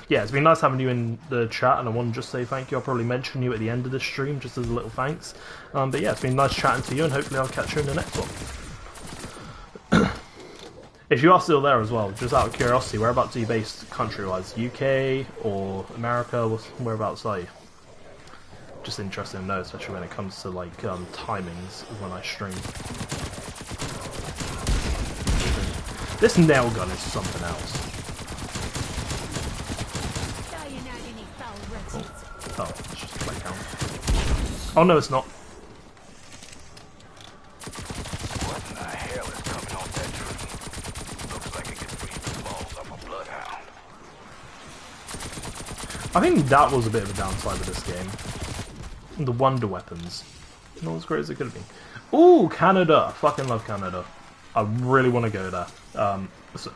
yeah, it's been nice having you in the chat, and I want to just say thank you. I'll probably mention you at the end of the stream, just as a little thanks. But yeah, it's been nice chatting to you, and hopefully I'll catch you in the next one. If you are still there as well, just out of curiosity, whereabouts are you based country-wise? UK or America? Whereabouts are you? Just interesting to know, especially when it comes to like timings of when I stream. This nail gun is something else. Oh, it's just play count. Oh no, it's not. What in the hell is coming off that tree? Looks like it could breathe the balls off a bloodhound. I think that was a bit of a downside of this game. The wonder weapons. Not as great as it could have been. Ooh, Canada! I fucking love Canada. I really want to go there. So,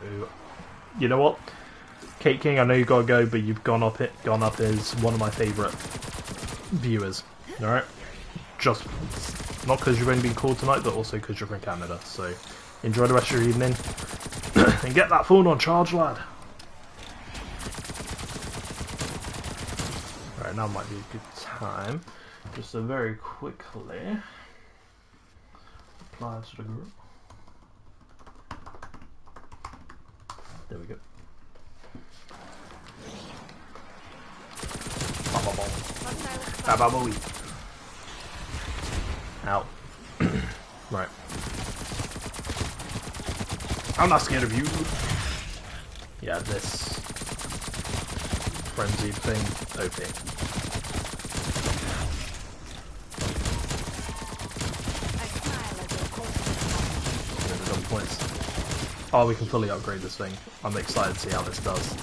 you know what? Kate King, I know you gotta go, but you've gone up as one of my favourite viewers. Alright? Just, not because you've only been called tonight, but also because you're from Canada. So, enjoy the rest of your evening. And get that phone on charge, lad. Alright, now might be a good time. Just to very quickly apply to the group. There we go. Out. Right. I'm not scared of you. Yeah, this frenzied thing. Okay. Points. Oh, we can fully upgrade this thing. I'm excited to see how this does.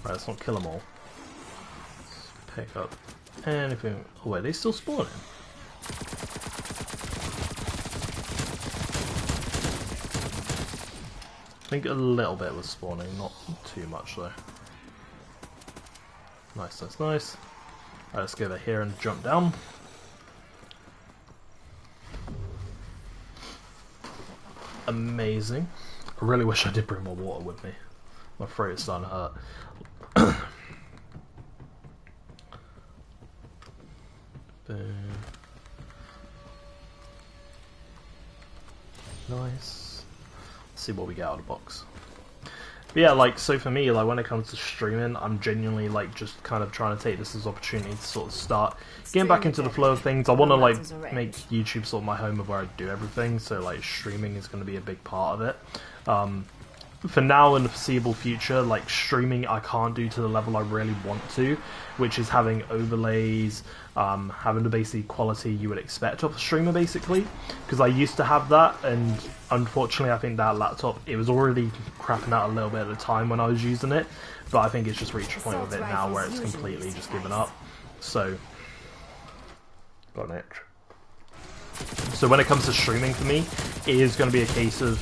Right, let's not kill them all. Let's pick up anything. Oh wait, they still spawning? I think a little bit was spawning, not too much though. Nice, nice, nice. Right, let's go over here and jump down. Amazing. I really wish I did bring more water with me. My throat is starting to hurt. Nice. Let's see what we get out of the box. But yeah, like, so for me, like, when it comes to streaming, I'm genuinely, like, just kind of trying to take this as an opportunity to sort of start getting back into the flow of things. I want to, like, make YouTube sort of my home of where I do everything, so, like, streaming is going to be a big part of it. For now, in the foreseeable future, like, streaming I can't do to the level I really want to, which is having overlays, having the basic quality you would expect of a streamer, basically. Because I used to have that, and unfortunately I think that laptop, it was already crapping out a little bit at the time when I was using it, but I think it's just reached a point with it now where it's completely just given up. So, got an itch. So when it comes to streaming for me, it is going to be a case of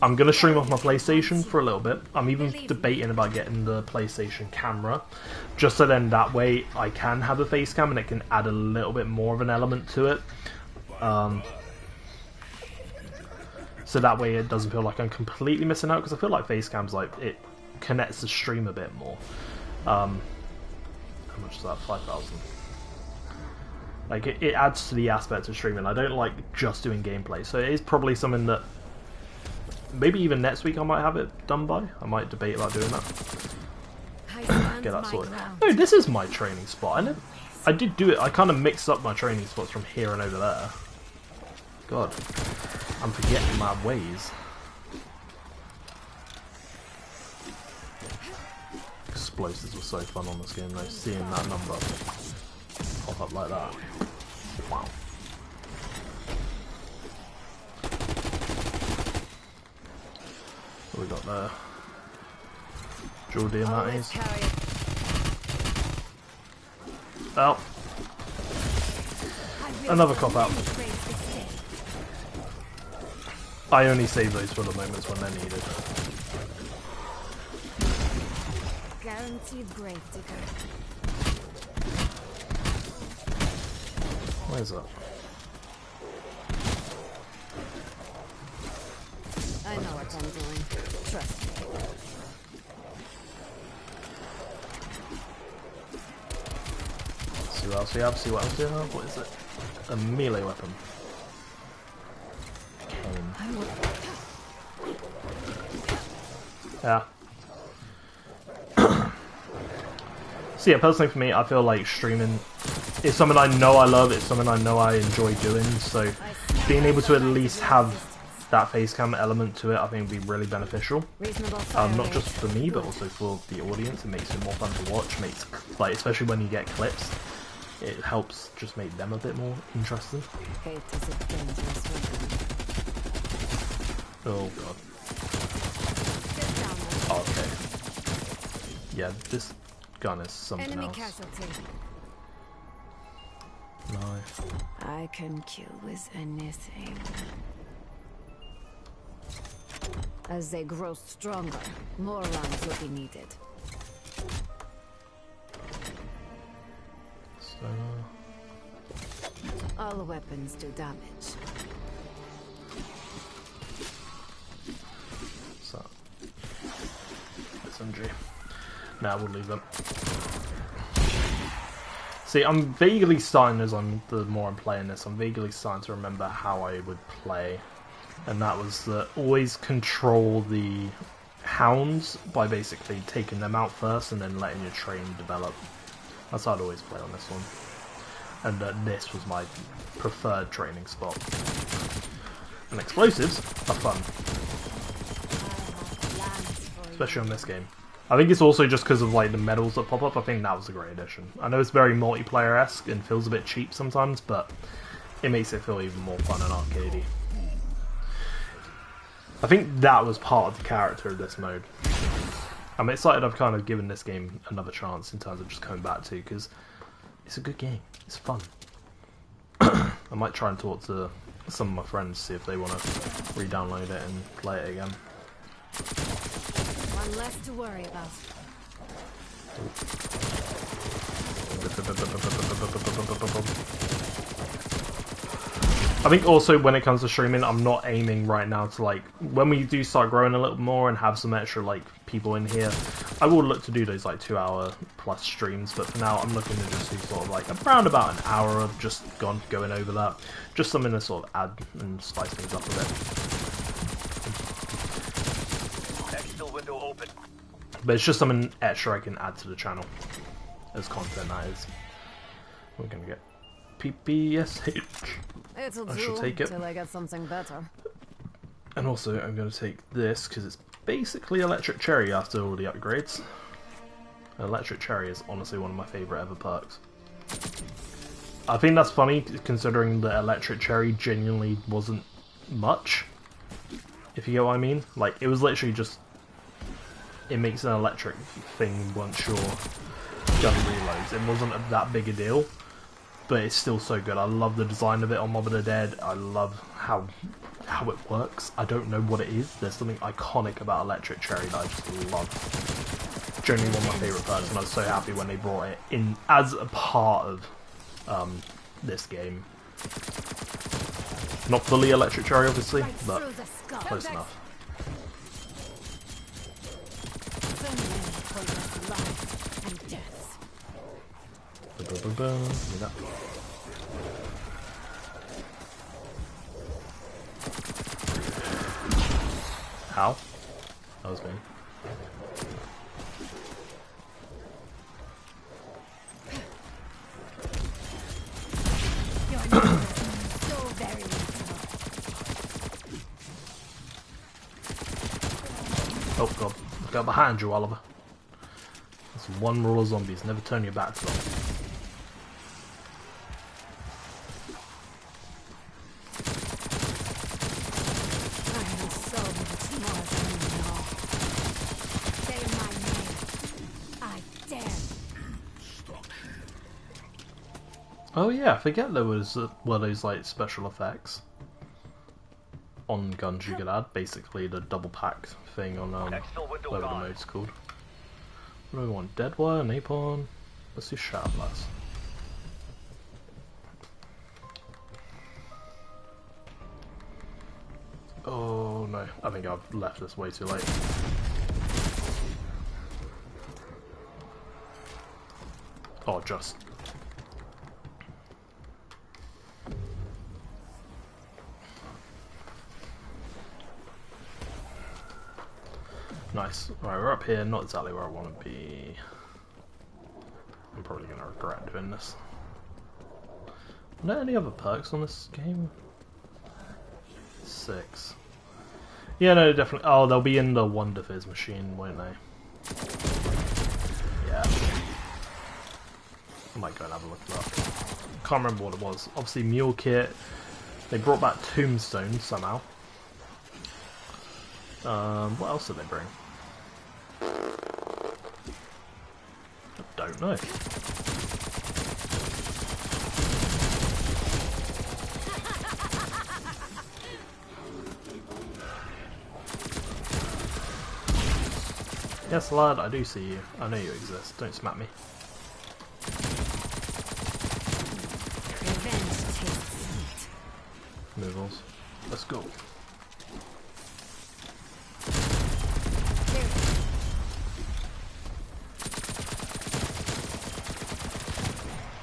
I'm going to stream off my PlayStation for a little bit. I'm even debating about getting the PlayStation camera, just so then that way I can have a face cam and it can add a little bit more of an element to it. So that way it doesn't feel like I'm completely missing out, because I feel like face cams, like, it connects the stream a bit more. How much is that? 5,000. Like, it adds to the aspect of streaming. I don't like just doing gameplay, so it is probably something that maybe even next week I might have it done by. I might debate about doing that. Get that sorted. No, this is my training spot. I did do it. I kind of mixed up my training spots from here and over there. God, I'm forgetting my ways. Explosives were so fun on this game though. Seeing that number pop up like that. Wow. What we got there? Jordy and that is. Oh. Another cop out. I only save those for the moments when they're needed. Guaranteed grave digger. Where's that? I know what I'm doing. Trust me. See what else we have, see what else we have. What is it? A melee weapon. Cane. Yeah. So yeah, personally for me, I feel like streaming is something I know I love, it's something I know I enjoy doing, so being able to at least have that face cam element to it, I think would be really beneficial. Not just for me, but also for the audience. It makes it more fun to watch, makes, like, especially when you get clips, it helps just make them a bit more interesting. Oh god. Oh, okay. Yeah, this gun is something else. I can kill with anything. As they grow stronger, more rounds will be needed. So, All weapons do damage. so SMG. Nah, we'll leave them. See, I'm vaguely starting the more I'm playing this, I'm vaguely starting to remember how I would play. And that was that always control the hounds by basically taking them out first and then letting your train develop. That's how I'd always play on this one. And this was my preferred training spot. And explosives are fun. Especially on this game. I think it's also just because of like the medals that pop up. I think that was a great addition. I know it's very multiplayer-esque and feels a bit cheap sometimes, but it makes it feel even more fun and arcadey. I think that was part of the character of this mode. I'm excited I've kind of given this game another chance in terms of just coming back to, because it's a good game. It's fun. I might try and talk to some of my friends, see if they want to re-download it and play it again. One less to worry about. I think also when it comes to streaming, I'm not aiming right now to like, when we do start growing a little more and have some extra like people in here, I will look to do those like 2-hour plus streams, but for now I'm looking to just do sort of like around about an hour of just going over that. Just something to sort of add and spice things up a bit. Exfil window open. But it's just something extra I can add to the channel as content, that is. We're gonna get PPSH. It'll I do should take it. till I get something better. And also I'm going to take this because it's basically Electric Cherry after all the upgrades. Electric Cherry is honestly one of my favourite ever perks. I think that's funny considering that Electric Cherry genuinely wasn't much, if you get what I mean. Like, it was literally just, it makes an electric thing once your gun reloads. It wasn't that big a deal, but it's still so good. I love the design of it on Mob of the Dead. I love how it works. I don't know what it is. There's something iconic about Electric Cherry that I just love. Genuinely one of my favourite perks, and I was so happy when they brought it in as a part of this game. Not fully Electric Cherry, obviously, Right but through the skull. close enough. Life and death. Give me that. How? That was me. Your name is so very little. Oh god, look out behind you, Oliver. That's one rule of zombies, never turn your back to them. I am so much more than you know. Say my name. I dare. Oh yeah, I forget there was those like special effects on guns you could add. Basically the double pack thing on Exfil window whatever the gone. mode's called. What do we want? Dead Wire, Napalm? Let's do Shatter Blast. Oh no, I think I've left this way too late. Oh, just. Nice. Right, we're up here, not exactly where I want to be. I'm probably going to regret doing this. Are there any other perks on this game? 6. Yeah, no, definitely. Oh, they'll be in the Wonder Fizz machine, won't they? Yeah. I might go and have a look at that. Can't remember what it was. Obviously, Mule Kit. They brought back Tombstone somehow. What else did they bring? I don't know. Yes, lad, I do see you. I know you exist. Don't smack me. Revenge tastes sweet. Moovals. Let's go.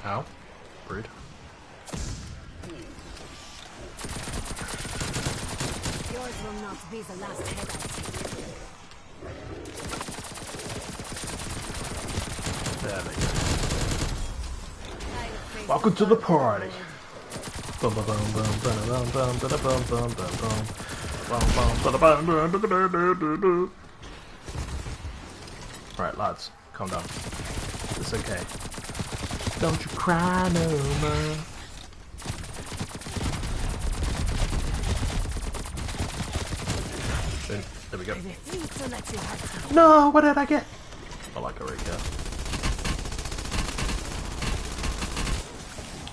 Ow. Rude. Yours will not be the last head I take. There we go. Welcome to the party. Bum bum bum bum bum bum bum bum bum bum bum bum. Right, lads, calm down. It's okay. Don't you cry no more. Boom. There we go. I refuse to let you hurt me. No, what did I get? I like a right there.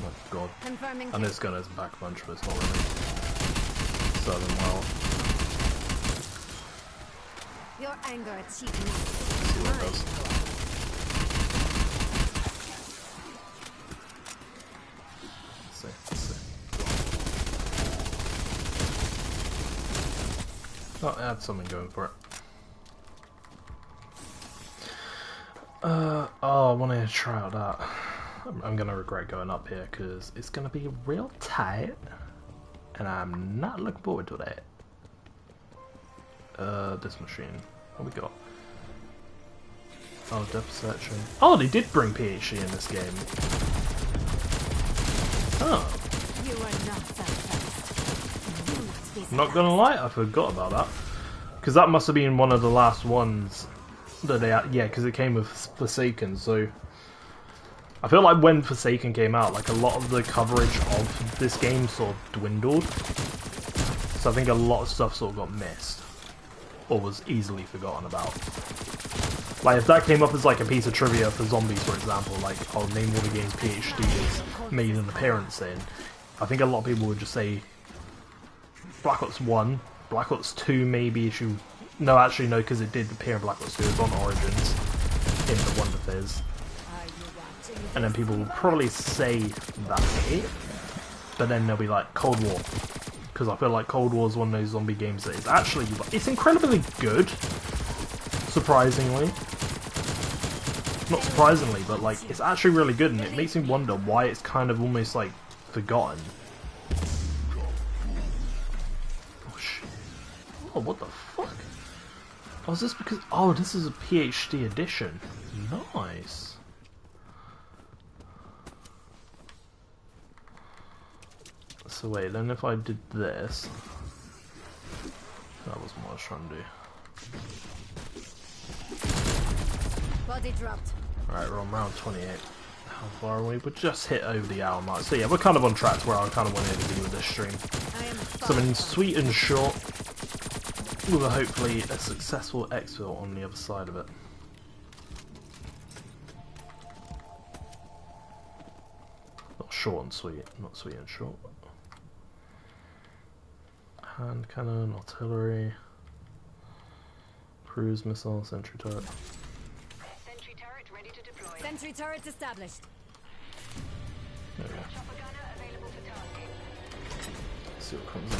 Oh god. Confirming. And this gun has a back punch, but it's not really serving well. Your anger achieved me. See what it does. Let's see. Oh, it had something going for it. Oh, I wanted to try out that. I'm gonna regret going up here because it's gonna be real tight, and I'm not looking forward to that. This machine. What we got? Oh, depth perception. Oh, they did bring PhD in this game. Oh. You are not that fast. You must be I'm not gonna lie, I forgot about that. Because that must have been one of the last ones that they had. Yeah, because it came with Forsaken, so... I feel like when Forsaken came out, like a lot of the coverage of this game sort of dwindled. So I think a lot of stuff sort of got missed. Or was easily forgotten about. Like if that came up as like a piece of trivia for zombies, for example, like I'll name all the games PhD has made an appearance in, I think a lot of people would just say Black Ops 1, Black Ops 2 maybe issue... No, actually no, because it did appear in Black Ops 2, it's on Origins, in the Wonder Fizz. And then people will probably say that's it, but then they'll be like Cold War, because I feel like Cold War is one of those zombie games that is actually, it's incredibly good, surprisingly. Not surprisingly, but like, it's actually really good, and it makes me wonder why it's kind of almost like forgotten. Oh shit. Oh, what the fuck? Oh, is this because, oh, this is a PhD edition. Nice. So wait, then if I did this... That wasn't what I was trying to do. Body dropped. Alright, we're on round 28. How far are we? We just hit over the hour mark. So yeah, we're kind of on track to where I kind of wanted to be with this stream. Something sweet and short, with hopefully a successful exfil on the other side of it. Not short and sweet, not sweet and short. Hand cannon, artillery, cruise missile, sentry turret. Sentry turret ready to deploy. Sentry turret established. There we go. Chopper gunner available for tasking. Let's see what comes in.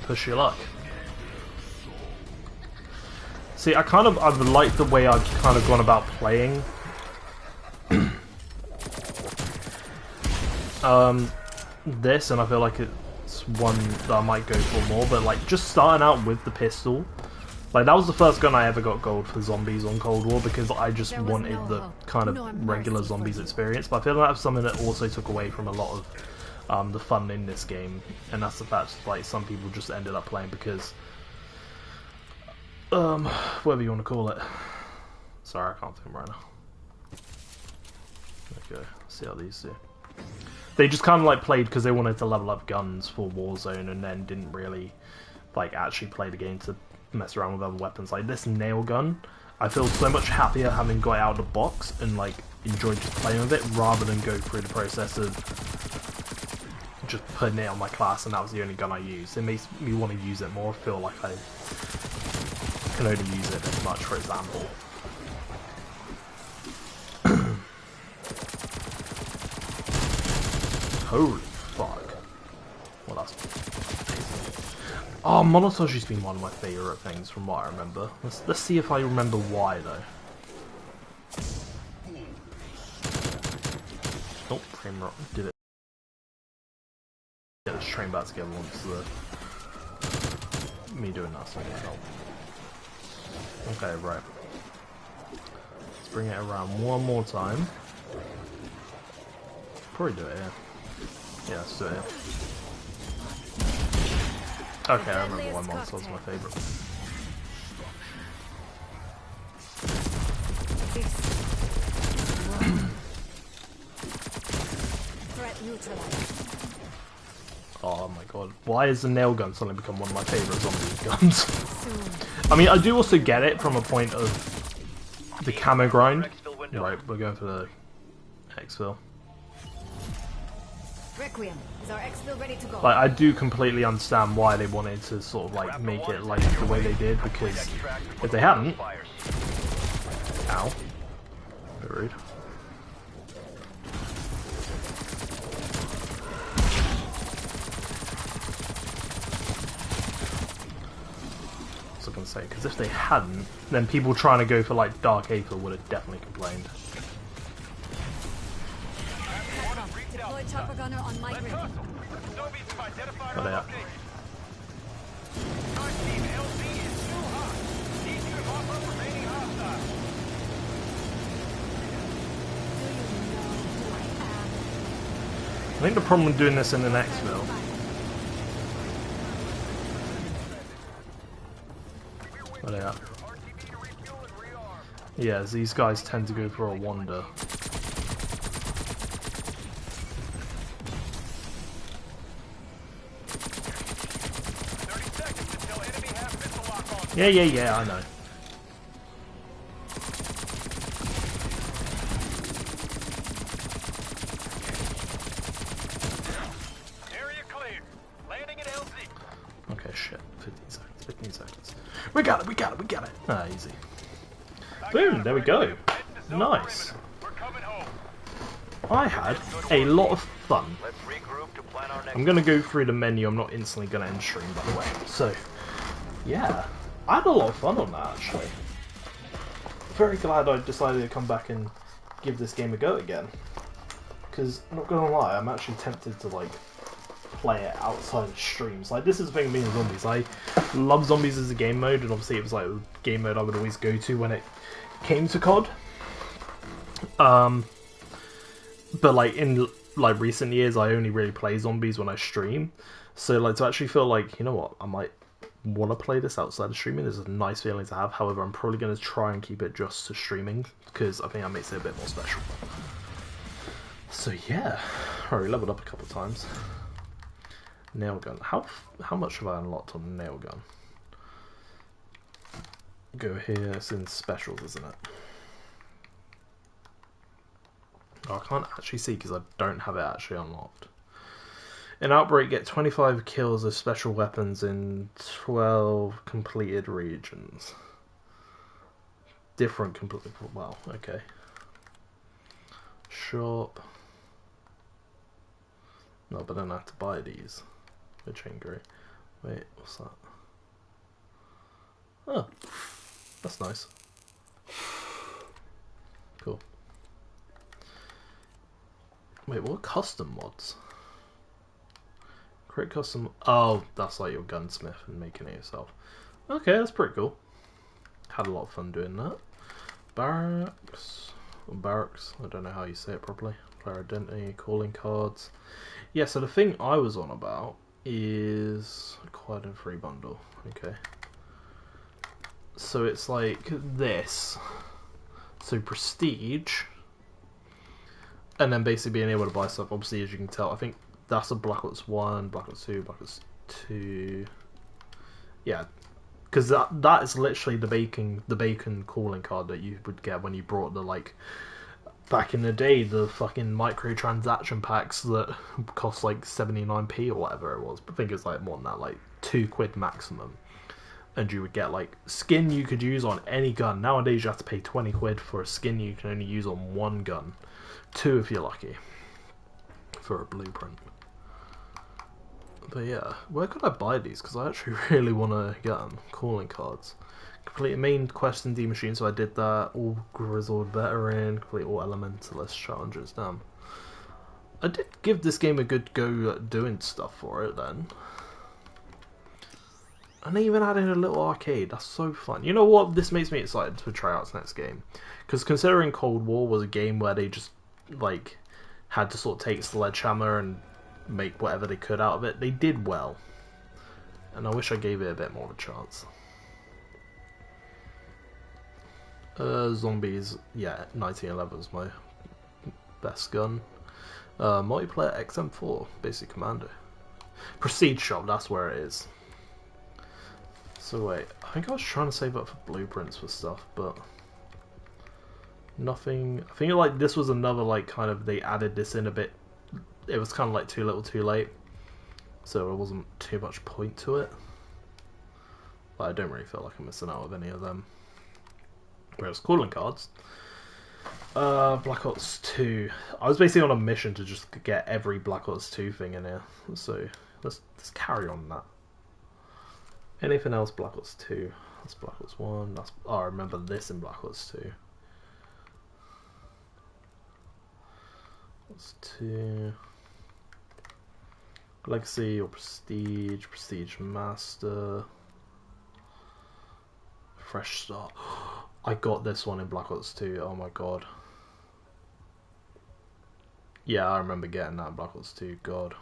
Push your luck. See, I've liked the way I've kind of gone about playing. This, and I feel like it's one that I might go for more, but like just starting out with the pistol, like that was the first gun I ever got gold for zombies on Cold War, because I just wanted the kind of regular zombies experience, but I feel like that's something that also took away from a lot of the fun in this game, and that's the fact like some people just ended up playing because whatever you want to call it. Sorry, I can't think right now. Okay, see how these do. They just kind of like played because they wanted to level up guns for Warzone, and then didn't really like actually play the game to mess around with other weapons. Like this nail gun, I feel so much happier having got it out of the box and like enjoyed just playing with it rather than go through the process of just putting it on my class and that was the only gun I used. It makes me want to use it more, feel like I can only use it this much, for example. Holy fuck. Well, that's amazing. Oh, Monotoji's been one of my favourite things from what I remember. Let's see if I remember why, though. Nope, frame rock did it. Get this train back together once me doing that's not gonna help. Okay, right. Let's bring it around one more time. Probably do it here. Yeah, let's do it here. Okay, I remember why Monster was my favourite. Threat neutralized. Oh my god. Why has the nail gun suddenly become one of my favourite zombie guns? Soon. I mean, I do also get it from a point of the camo grind. Right, we're going for the exfil. Requiem. Is our exfil ready to go? Like, I do completely understand why they wanted to sort of like make it like the way they did, because if they hadn't, ow, bit rude. I was gonna say, because if they hadn't, then people trying to go for like Dark Aether would have definitely complained. Deploy chopper gunner on my grid. But yeah. I think the problem with doing this in the next film. But yeah. Yeah, these guys tend to go for a wander. Yeah, I know. Area clear. Landing at LZ. Okay, shit. 15 seconds. We got it. Ah, easy. Boom, there we go. Nice. We're coming home. I had a lot of fun. Let's regroup to plan our next. I'm gonna go through the menu. I'm not instantly gonna end stream, by the way. So, yeah. I had a lot of fun on that, actually. Very glad I decided to come back and give this game a go again. Because, I'm not gonna lie, I'm actually tempted to, like, play it outside of streams. Like, this is the thing with me and zombies. I love zombies as a game mode, and obviously it was, like, a game mode I would always go to when it came to COD. But, like, in, like, recent years, I only really play zombies when I stream. So, like, to actually feel like, you know what, I might want to play this outside of streaming is a nice feeling to have. However, I'm probably going to try and keep it just to streaming, because I think that makes it a bit more special. So yeah, I already leveled up a couple of times. Nail gun. How much have I unlocked on the nail gun? Go here. It's in specials, isn't it? Oh, I can't actually see because I don't have it actually unlocked. In Outbreak, get 25 kills of special weapons in 12 completed regions. Different completely. Wow, okay. Shop. No, but then I have to buy these. Which ain't great. Wait, what's that? Oh, that's nice. Cool. Wait, what custom mods? Create custom. Oh, that's like your gunsmith and making it yourself. Okay, that's pretty cool. Had a lot of fun doing that. Barracks. Or barracks. I don't know how you say it properly. Player identity, calling cards. Yeah, so the thing I was on about is acquired in free bundle. Okay. So it's like this. So prestige. And then basically being able to buy stuff. Obviously, as you can tell, I think that's a Black Ops 1, Black Ops 2, Black Ops 2. Yeah. Because that is literally the bacon calling card that you would get when you brought the, like, back in the day, the fucking microtransaction packs that cost like 79p or whatever it was. I think it's like more than that, like £2 maximum. and you would get like skin you could use on any gun. Nowadays you have to pay 20 quid for a skin you can only use on one gun, 2 if you're lucky, for a blueprint. But yeah, where could I buy these? Because I actually really want to get them. Calling cards. Complete a main quest in D Machine, so I did that. All Grizzled Veteran, complete all Elementalist challenges. Damn. I did give this game a good go at doing stuff for it then. And they even added a little arcade. That's so fun. You know what? This makes me excited to try out this next game. Because considering Cold War was a game where they just, like, had to sort of take Sledgehammer and make whatever they could out of it, they did well. And I wish I gave it a bit more of a chance. Zombies, yeah, 1911 was my best gun. Multiplayer XM4, Basic Commando. Prestige Shop, that's where it is. So wait, I think I was trying to save up for blueprints for stuff, but nothing. I think like this was another like kind of, they added this in a bit. It was kind of like too little too late, so there wasn't too much point to it. But I don't really feel like I'm missing out with any of them. Whereas calling cards, Black Ops 2. I was basically on a mission to just get every Black Ops 2 thing in here, so let's carry on that. Anything else Black Ops 2? That's Black Ops 1. That's, oh, I remember this in Black Ops 2. That's 2. Legacy or Prestige, Prestige Master. Fresh Start. I got this one in Black Ops 2, oh my god. Yeah, I remember getting that in Black Ops 2, god.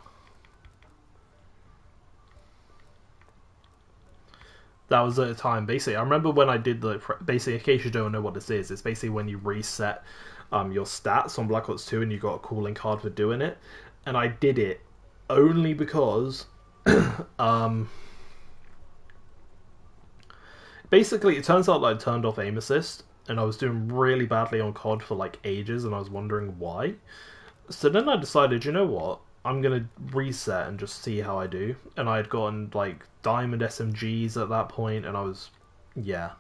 That was at a time, basically, I remember when I did the, basically, in case you don't know what this is, it's basically when you reset your stats on Black Ops 2 and you got a calling card for doing it. And I did it only because, basically, it turns out that I turned off aim assist, and I was doing really badly on COD for like ages, and I was wondering why. So then I decided, you know what, I'm gonna reset and just see how I do. And I had gotten like diamond SMGs at that point, and I was, yeah,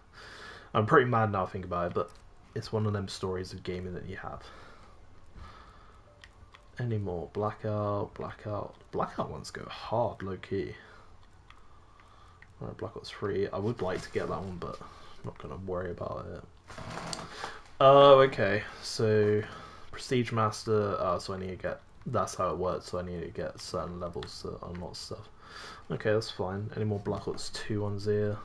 I'm pretty mad now I think about it, but it's one of them stories of gaming that you have. Any more? Blackout. Blackout ones go hard, low key. Alright, Black Ops 3. I would like to get that one, but I'm not going to worry about it. Oh, okay. So, Prestige Master. So I need to get... That's how it works, so I need to get certain levels to unlock stuff. Okay, that's fine. Any more Black Ops 2 ones here?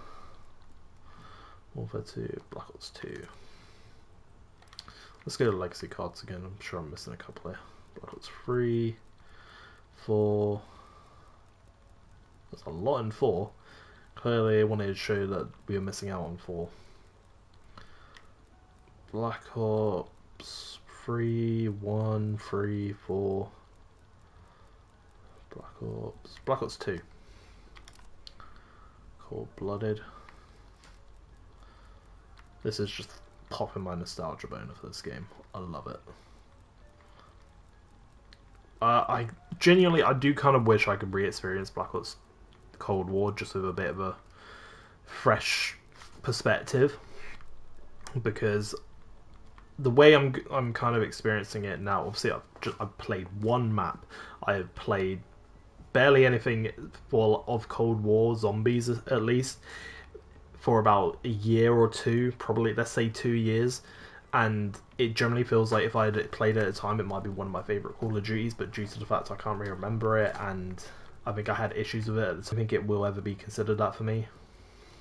Warfare 2, Black Ops 2. Let's go to Legacy cards again. I'm sure I'm missing a couple here. Black Ops 3, 4. There's a lot in 4. Clearly I wanted to show that we were missing out on 4. Black Ops 3, 1, 3, 4. Black Ops 2. Cold Blooded. This is just popping my nostalgia boner for this game. I love it. I genuinely, I do kind of wish I could re-experience Black Ops Cold War just with a bit of a fresh perspective, because the way I'm kind of experiencing it now, obviously I've played one map. I have played barely anything of Cold War zombies, at least for about a year or two, probably let's say 2 years. And it generally feels like if I had played it at a time, it might be one of my favourite Call of Duties, but due to the fact I can't really remember it, and I think I had issues with it, I don't think it will ever be considered that for me.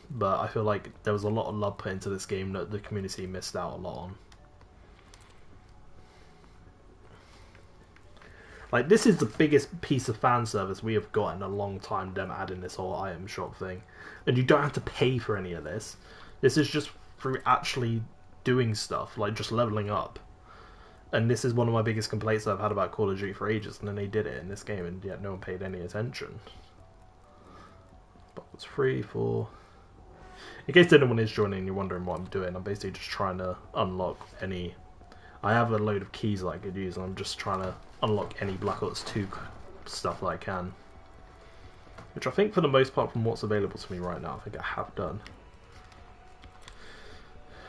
But I feel like there was a lot of love put into this game that the community missed out a lot on. Like, this is the biggest piece of fan service we have got in a long time, them adding this whole item shop thing. And you don't have to pay for any of this. This is just through actually doing stuff, like just leveling up. And this is one of my biggest complaints that I've had about Call of Duty for ages, and then they did it in this game, and yet no one paid any attention. But it's 3, 4... In case anyone is joining and you're wondering what I'm doing, I'm basically just trying to unlock any... I have a load of keys that I could use, and I'm just trying to unlock any Black Ops 2 stuff that I can. which I think for the most part from what's available to me right now, I think I have done.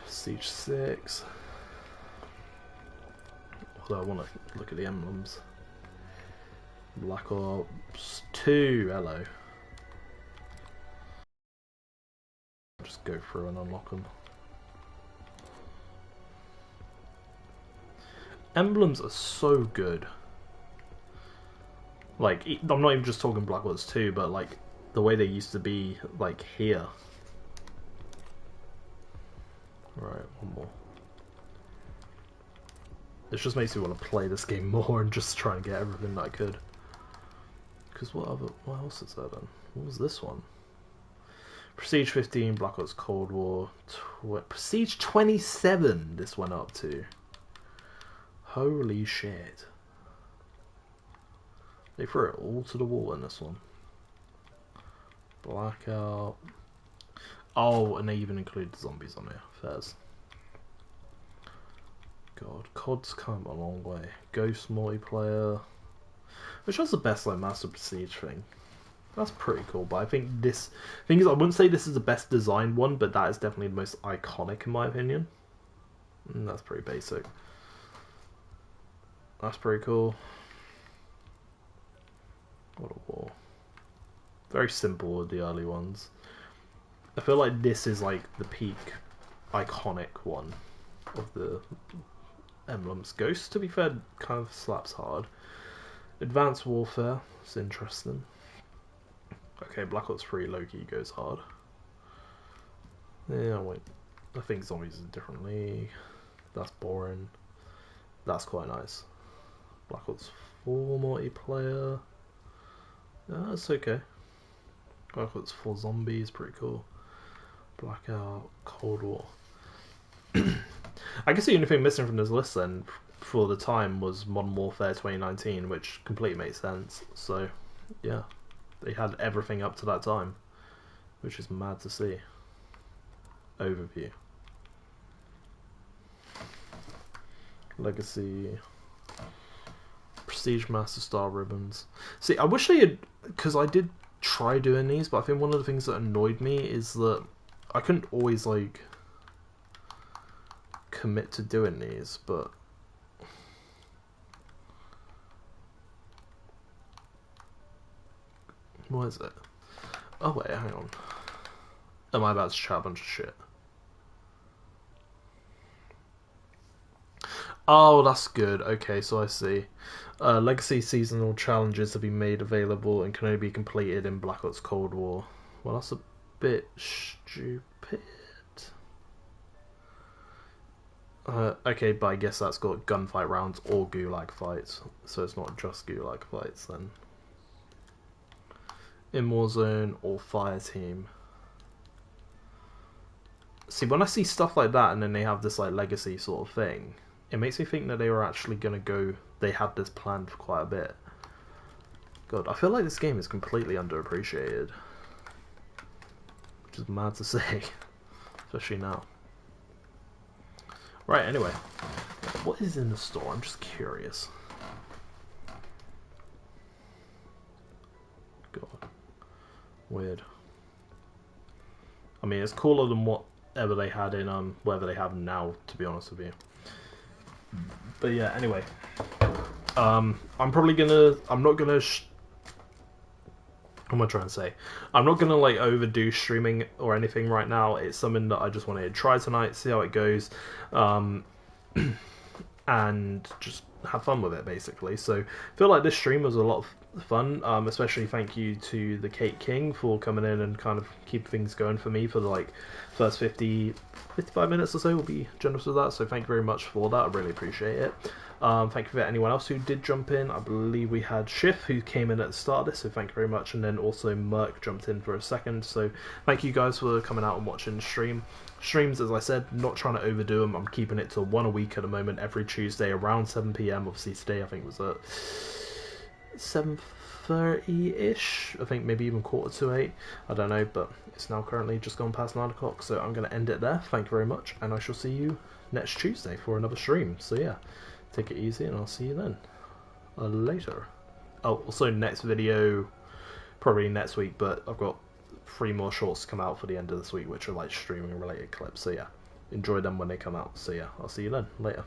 Siege 6. Although I want to look at the emblems. Black Ops 2, hello. Just go through and unlock them. Emblems are so good. Like, I'm not even just talking Black Ops 2, but like the way they used to be, like here. Right, one more. This just makes me want to play this game more and just try and get everything that I could. Because what else is there then? What was this one? Prestige 15, Black Ops Cold War, Prestige 27 this went up to. Holy shit. They threw it all to the wall in this one. Blackout. Oh, and they even include the zombies on here. Fairs. God, COD's come a long way. Ghost multiplayer. Which was the best like Master Prestige thing. That's pretty cool, but I think this thing is, I wouldn't say this is the best designed one, but that is definitely the most iconic in my opinion. And that's pretty basic. That's pretty cool. What a war. Very simple with the early ones. I feel like this is like the peak iconic one of the emblems. Ghost, to be fair, kind of slaps hard. Advanced Warfare, it's interesting. Okay, Black Ops 3 low-key goes hard. Yeah, wait. I think Zombies is a different league. That's boring. That's quite nice. Black Ops 4 multiplayer. That's okay. Black Ops 4 Zombies, pretty cool. Blackout, Cold War. I guess the only thing missing from this list then, for the time, was Modern Warfare 2019, which completely makes sense. So, yeah. They had everything up to that time, which is mad to see. Overview. Legacy. Prestige Master Star Ribbons. See, I wish they had, because I did try doing these, but I think one of the things that annoyed me is that I couldn't always, like, commit to doing these, but what is it? Oh wait, hang on. Am I about to chat a bunch of shit? Oh, that's good. Okay, so I see. Legacy seasonal challenges have been made available and can only be completed in Black Ops Cold War. Well, that's a bit stupid. Okay, but I guess that's got gunfight rounds or gulag fights, so it's not just gulag fights then. In Warzone or Fireteam. See, when I see stuff like that and then they have this like legacy sort of thing, it makes me think that they were actually going to go, they had this planned for quite a bit. God, I feel like this game is completely underappreciated. Which is mad to say, especially now. Right, anyway, what is in the store? I'm just curious. God. Weird. I mean, it's cooler than whatever they had in whatever they have now, to be honest with you. But yeah, anyway, I'm probably gonna. I'm not gonna. What am I trying to say? I'm not gonna like overdo streaming or anything right now. It's something that I just wanted to try tonight, see how it goes, and just have fun with it basically. So I feel like this stream was a lot of fun, especially thank you to the Kate King for coming in and kind of keep things going for me for the like first 55 minutes or so. We'll be generous with that, so thank you very much for that. I really appreciate it. Thank you for anyone else who did jump in. I believe we had Schiff who came in at the start of this, so thank you very much, and then also Merc jumped in for a second, so thank you guys for coming out and watching the stream. Streams, as I said, not trying to overdo them. I'm keeping it to one a week at the moment, every Tuesday around 7 PM. Obviously today I think was at 7:30ish, I think maybe even 7:45, I don't know, but it's now currently just gone past 9 o'clock, so I'm going to end it there. Thank you very much, and I shall see you next Tuesday for another stream. So yeah, take it easy and I'll see you then. Later. Oh, also next video probably next week, but I've got 3 more shorts to come out for the end of this week, which are like streaming related clips. So yeah, enjoy them when they come out. So yeah, I'll see you then later.